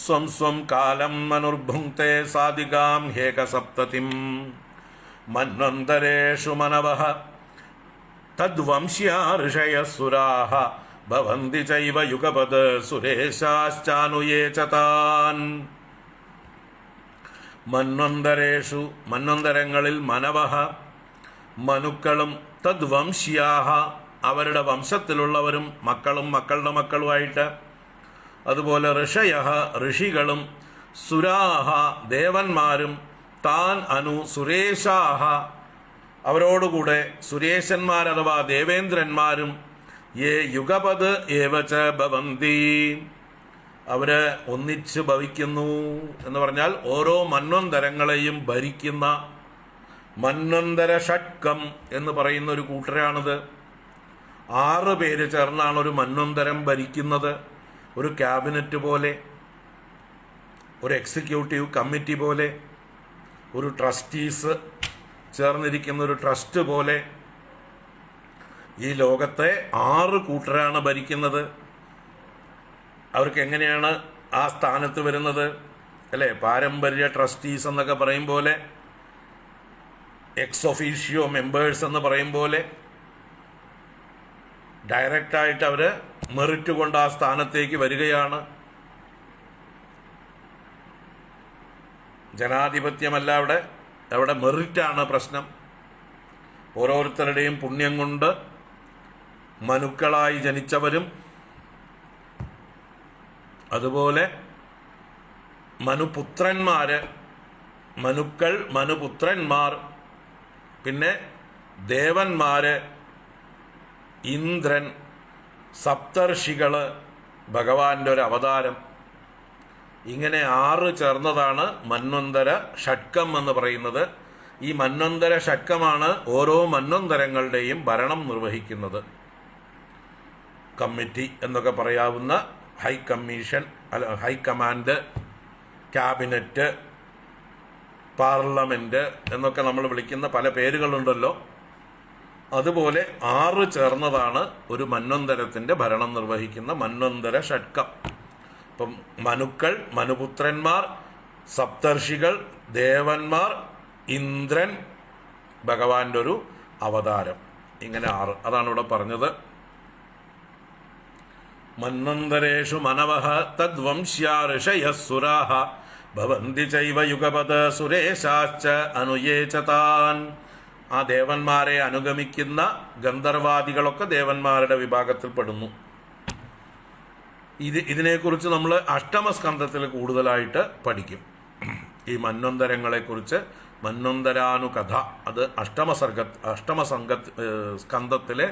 സ്വം സ്വം കാലം മനുർഭുങ്ക്തേ സാധികാം ഹേകസപ്തതിം മന്വന്തരേഷു മനവഃ തദ്വംശ്യാ ഋഷയസുരാഃ ഭവന്തി ചൈവ യുഗപദ് സുരേശാശ്ചാനുയേ ച താൻ. മന്വന്തരേഷു, മന്വന്തരങ്ങളിൽ, മനവഃ മനുക്കളും, തദ്വംശ്യാഃ അവരുടെ വംശത്തിലുള്ളവരും, മക്കളും മക്കളുടെ മക്കളുമായിട്ട്, അതുപോലെ ഋഷയഃ ഋഷികളും, സുരാഃ ദേവന്മാരും, താൻ അനു സുരേശാഃ അവരോടുകൂടെ സുരേശന്മാർ അഥവാ ദേവേന്ദ്രന്മാരും, യേ യുഗപത് ഏവച ഭവന്തി അവര് ഒന്നിച്ച് ഭവിക്കുന്നു എന്ന് പറഞ്ഞാൽ ഓരോ മന്വന്തരങ്ങളെയും ഭരിക്കുന്ന മന്വന്തര ഷഡ്കം എന്ന് പറയുന്ന ഒരു കൂട്ടരാണിത്. 6 പേര് ചേർന്നാണ് ഒരു മന്വന്തരം ഭരിക്കുന്നത്. ഒരു ക്യാബിനറ്റ് പോലെ, ഒരു എക്സിക്യൂട്ടീവ് കമ്മിറ്റി പോലെ, ഒരു ട്രസ്റ്റീസ് ചേർന്നിരിക്കുന്ന ഒരു ട്രസ്റ്റ് പോലെ ഈ ലോകത്തെ 6 കൂട്ടരാണ് ഭരിക്കുന്നത്. അവർക്ക് എങ്ങനെയാണ് ആ സ്ഥാനത്ത് വരുന്നത് അല്ലേ? പാരമ്പര്യ ട്രസ്റ്റീസ് എന്നൊക്കെ പറയും പോലെ, എക്സ് ഒഫീഷ്യോ മെമ്പേഴ്സ് എന്ന് പറയും പോലെ, ഡയറക്റ്റായിട്ട് അവർ മെറിറ്റ് കൊണ്ട് ആ സ്ഥാനത്തേക്ക് വരികയാണ്. ജനാധിപത്യമല്ല അവിടെ മെറിറ്റാണ് പ്രശ്നം. ഓരോരുത്തരുടെയും പുണ്യം കൊണ്ട് മനുക്കളായി ജനിച്ചവരും അതുപോലെ മനുപുത്രന്മാർ, പിന്നെ ദേവന്മാര്, ഇന്ദ്രൻ, സപ്തർഷികള്, ഭഗവാന്റെ ഒരു അവതാരം, ഇങ്ങനെ 6 ചേർന്നതാണ് മന്വന്തര ഷഡ്കം എന്ന് പറയുന്നത്. ഈ മന്വന്തര ഷഡ്കമാണ് ഓരോ മന്വന്തരങ്ങളുടെയും ഭരണം നിർവഹിക്കുന്നത്. കമ്മിറ്റി എന്നൊക്കെ പറയാവുന്ന ഹൈക്കമാൻഡ്, ക്യാബിനറ്റ്, പാർലമെന്റ് എന്നൊക്കെ നമ്മൾ വിളിക്കുന്ന പല പേരുകളുണ്ടല്ലോ. അതുപോലെ 6 ചേർന്നതാണ് ഒരു മന്വന്തരത്തിന്റെ ഭരണം നിർവഹിക്കുന്ന മന്വന്തര ഷഡ്കം. ഇപ്പം മനുപുത്രന്മാർ, സപ്തർഷികൾ, ദേവന്മാർ, ഇന്ദ്രൻ, ഭഗവാന്റെ ഒരു അവതാരം, ഇങ്ങനെ 6. അതാണ് ഇവിടെ പറഞ്ഞത്. മന്വന്തരേഷു മനവഃ തദ്വംശ്യാ ഋഷയഃ സുരാഃ ഭവന്തി ചൈവ യുഗപദ സുരേശാശ്ച അനുയേ ച താൻ. ആ ദേവന്മാരെ അനുഗമിക്കുന്ന ഗന്ധർവാദികളൊക്കെ ദേവന്മാരുടെ വിഭാഗത്തിൽപ്പെടുന്നു. ഇതിനെക്കുറിച്ച് നമ്മൾ അഷ്ടമസ്കന്ധത്തിൽ കൂടുതലായിട്ട് പഠിക്കും. ഈ മന്വന്തരങ്ങളെക്കുറിച്ച് മന്വന്തരാനുകഥ, അത് സ്കന്ധത്തിലെ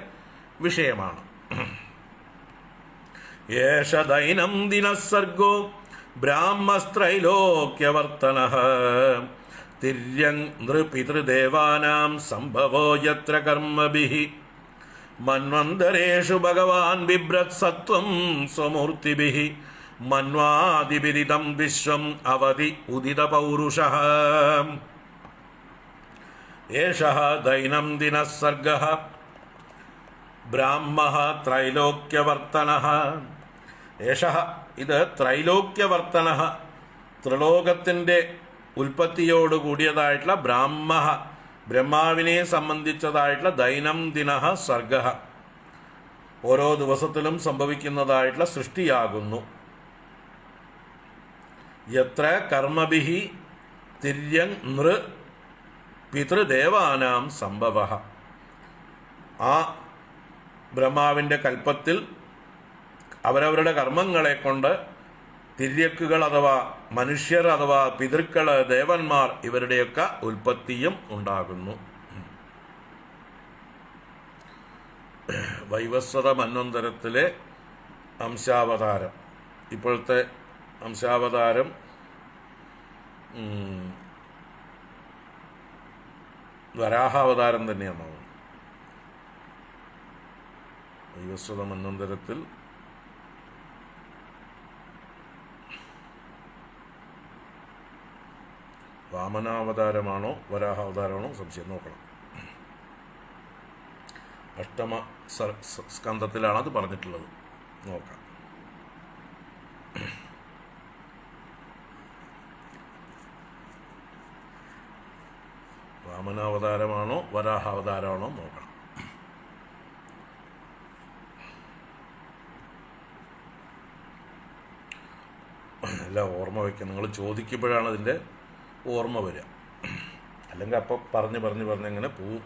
വിഷയമാണ്. യേഷ ദൈനംദിനഃ സർഗോ ബ്രാഹ്മസ്ത്രൈലോക്യവർത്തനഃ തിര്യങ് നൃപിതൃദേവാനാം സംഭവോ യത്ര കർമ്മഭിഃ മന്വന്തരേഷു ഭഗവാൻ ബിഭ്രത് സത്വം സ്വമൂർത്തിഭിഃ മന്വാദിഭിരിതം വിശ്വം അവധി ഉദിത പൗരുഷഃ. ഏഷഃ ദൈനംദിനഃ സർഗഃ ബ്രാഹ്മഃ ത്രൈലോക്യവർത്തനഃ. ഏഷഃ, ഇത് ത്രൈലോക്യവർത്തനഃ, ത്രിലോകത്തിൻ്റെ ഉൽപ്പത്തിയോട് കൂടിയതായിട്ടുള്ള ബ്രാഹ്മഃ, ബ്രഹ്മാവിനെ സംബന്ധിച്ചതായിട്ടുള്ള ദൈനംദിനഃ സർഗഃ, ഓരോ ദിവസത്തിലും സംഭവിക്കുന്നതായിട്ടുള്ള സൃഷ്ടിയാകുന്നു. യത്ര കർമ്മഭിഃ തിര്യങ് നൃ പിതൃദേവാനാം സംഭവഃ. ആ ബ്രഹ്മാവിൻ്റെ കൽപ്പത്തിൽ അവരവരുടെ കർമ്മങ്ങളെ കൊണ്ട് തിര്യക്കുകൾ അഥവാ മനുഷ്യർ അഥവാ പിതൃക്കൾ, ദേവന്മാർ, ഇവരുടെയൊക്കെ ഉൽപ്പത്തിയും ഉണ്ടാകുന്നു. വൈവസ്വത മന്വന്തരത്തിലെ അംശാവതാരം, ഇപ്പോഴത്തെ അംശാവതാരം വരാഹാവതാരം തന്നെയാണ്. വൈവസ്വത മന്വന്തരത്തിൽ വാമനാവതാരമാണോ വരാഹാവതാരമാണോ സംശയം, നോക്കണം. അഷ്ടമ സ്കന്ധത്തിലാണ് അത് പറഞ്ഞിട്ടുള്ളത്, നോക്കാം. വാമനാവതാരമാണോ വരാഹാവതാരമാണോ നോക്കണം. എല്ലാം ഓർമ്മ വയ്ക്കുക. നിങ്ങൾ ചോദിക്കുമ്പോഴാണ് അതിൻ്റെ ഓർമ്മ വരിക, അല്ലെങ്കിൽ അപ്പം പറഞ്ഞ് അങ്ങനെ പോവും.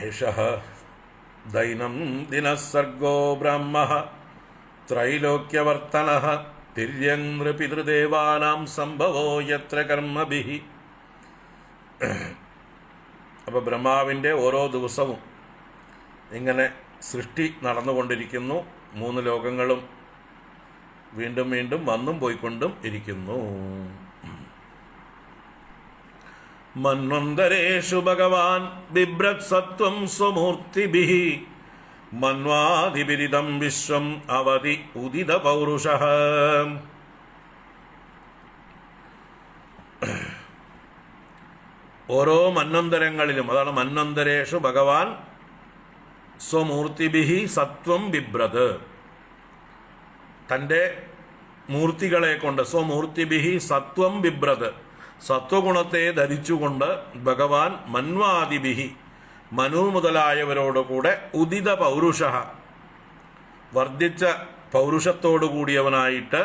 ഏഷഃ ദൈനംദിനഃ സർഗോ ബ്രഹ്മഃ ത്രൈലോക്യവർത്തനഃ തിര്യങ് നൃപിതൃദേവാനാം സംഭവോ യത്ര കർമ്മഭിഃ. അപ്പോൾ ബ്രഹ്മാവിൻ്റെ ഓരോ ദിവസവും ഇങ്ങനെ സൃഷ്ടി നടന്നുകൊണ്ടിരിക്കുന്നു. 3 ലോകങ്ങളും വീണ്ടും വീണ്ടും വന്നും പോയിക്കൊണ്ടും ഇരിക്കുന്നു. മന്വന്തരേഷു ഭഗവാൻ ബിഭ്രത് സത്വം സ്വമൂർത്തിഭിഃ മന്വാദിഭിരിതം വിശ്വം അവധി ഉദിത പൗരുഷഃ. ഓരോ മന്വന്തരങ്ങളിലും, അതാണ് മന്വന്തരേഷു ഭഗവാൻ സ്വമൂർത്തിഭിഃ സത്വം ബിഭ്രത്, തൻ്റെ മൂർത്തികളെ കൊണ്ട്, സ്വമൂർത്തിഭിഃ സത്വം ബിഭ്രത്, സത്വഗുണത്തെ ധരിച്ചുകൊണ്ട് ഭഗവാൻ മന്വാദിഭിഃ, മനു മുതലായവരോടുകൂടെ ഉദിത പൗരുഷ വർദ്ധിച്ച പൗരുഷത്തോടു കൂടിയവനായിട്ട്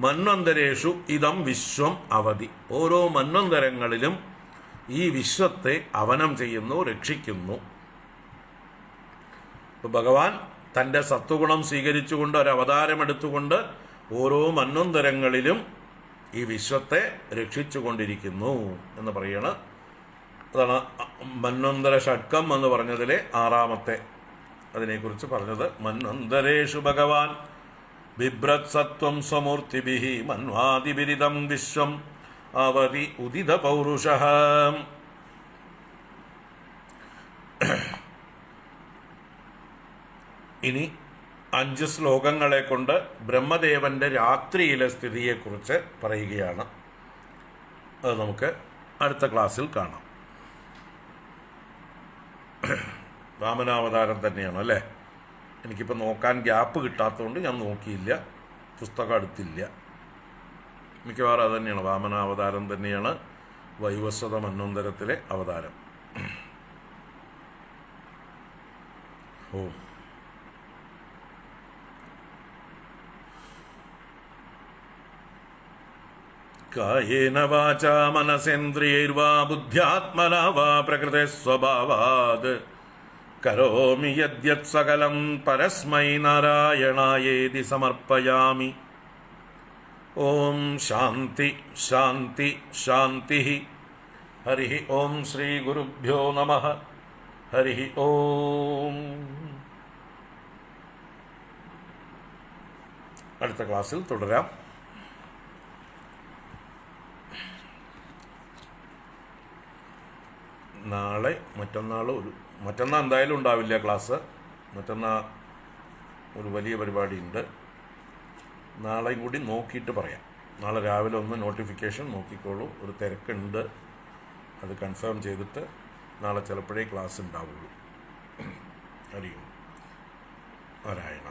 മന്വന്തരേഷു ഇതം വിശ്വം അവധി ഓരോ മന്വന്തരങ്ങളിലും ഈ വിശ്വത്തെ അവനം ചെയ്യുന്നു, രക്ഷിക്കുന്നു. ഭഗവാൻ തൻ്റെ സത്വഗുണം സ്വീകരിച്ചുകൊണ്ട് ഒരവതാരമെടുത്തുകൊണ്ട് ഓരോ മന്വന്തരങ്ങളിലും ഈ വിശ്വത്തെ രക്ഷിച്ചുകൊണ്ടിരിക്കുന്നു എന്ന് പറയാണ്. അതാണ് മന്വന്തര ഷഡ്കം എന്ന് പറഞ്ഞതിലെ 6ാമത്തെ അതിനെക്കുറിച്ച് പറഞ്ഞത്. മന്വന്തരേഷു ഭഗവാൻ ബിഭ്രത് സത്വം സ്വമൂർത്തിഭിഃ മന്വാദിബിരിദം വിശ്വം അവധി ഉദിത പൗരുഷഃ. ഇനി 5 ശ്ലോകങ്ങളെ കൊണ്ട് ബ്രഹ്മദേവന്റെ രാത്രിയിലെ സ്ഥിതിയെക്കുറിച്ച് പറയുകയാണ്. അത് നമുക്ക് അടുത്ത ക്ലാസ്സിൽ കാണാം. വാമനാവതാരം തന്നെയാണ് അല്ലേ? എനിക്കിപ്പോൾ നോക്കാൻ ഗ്യാപ്പ് കിട്ടാത്തതുകൊണ്ട് ഞാൻ നോക്കിയില്ല, പുസ്തകം അടുത്തില്ല. മിക്കവാറും അത് തന്നെയാണ്, വാമനാവതാരം തന്നെയാണ് വൈവസ്വത മന്വന്തരത്തിലെ അവതാരം. ഓ കായേന വാചാ മനസേന്ദ്രിയൈർവാ ബുദ്ധ്യാത്മനാ വാ പ്രകൃതേ സ്വഭാവാത് കരോമി യദ്യത് സകലം പരസ്മൈ നാരായണായേതി സമർപ്പയാമി. ഓം ശാന്തി ശാന്തി ശാന്തി. ഹരി ഓം ശ്രീ ഗുരുഭ്യോ നമഃ. ഹരി ഓം. അടുത്ത ക്ലാസ്സിൽ തുടരാം. നാളെ മറ്റന്നാൾ എന്തായാലും ഉണ്ടാവില്ല ക്ലാസ്. മറ്റന്നാൾ ഒരു വലിയ പരിപാടിയുണ്ട്. നാളെയും കൂടി നോക്കിയിട്ട് പറയാം. നാളെ രാവിലെ ഒന്ന് നോട്ടിഫിക്കേഷൻ നോക്കിക്കോളൂ. ഒരു തിരക്കുണ്ട്, അത് കൺഫേം ചെയ്തിട്ട് നാളെ ചിലപ്പോഴേ ക്ലാസ് ഉണ്ടാവുള്ളൂ. ഹരി ഓം നാരായണ.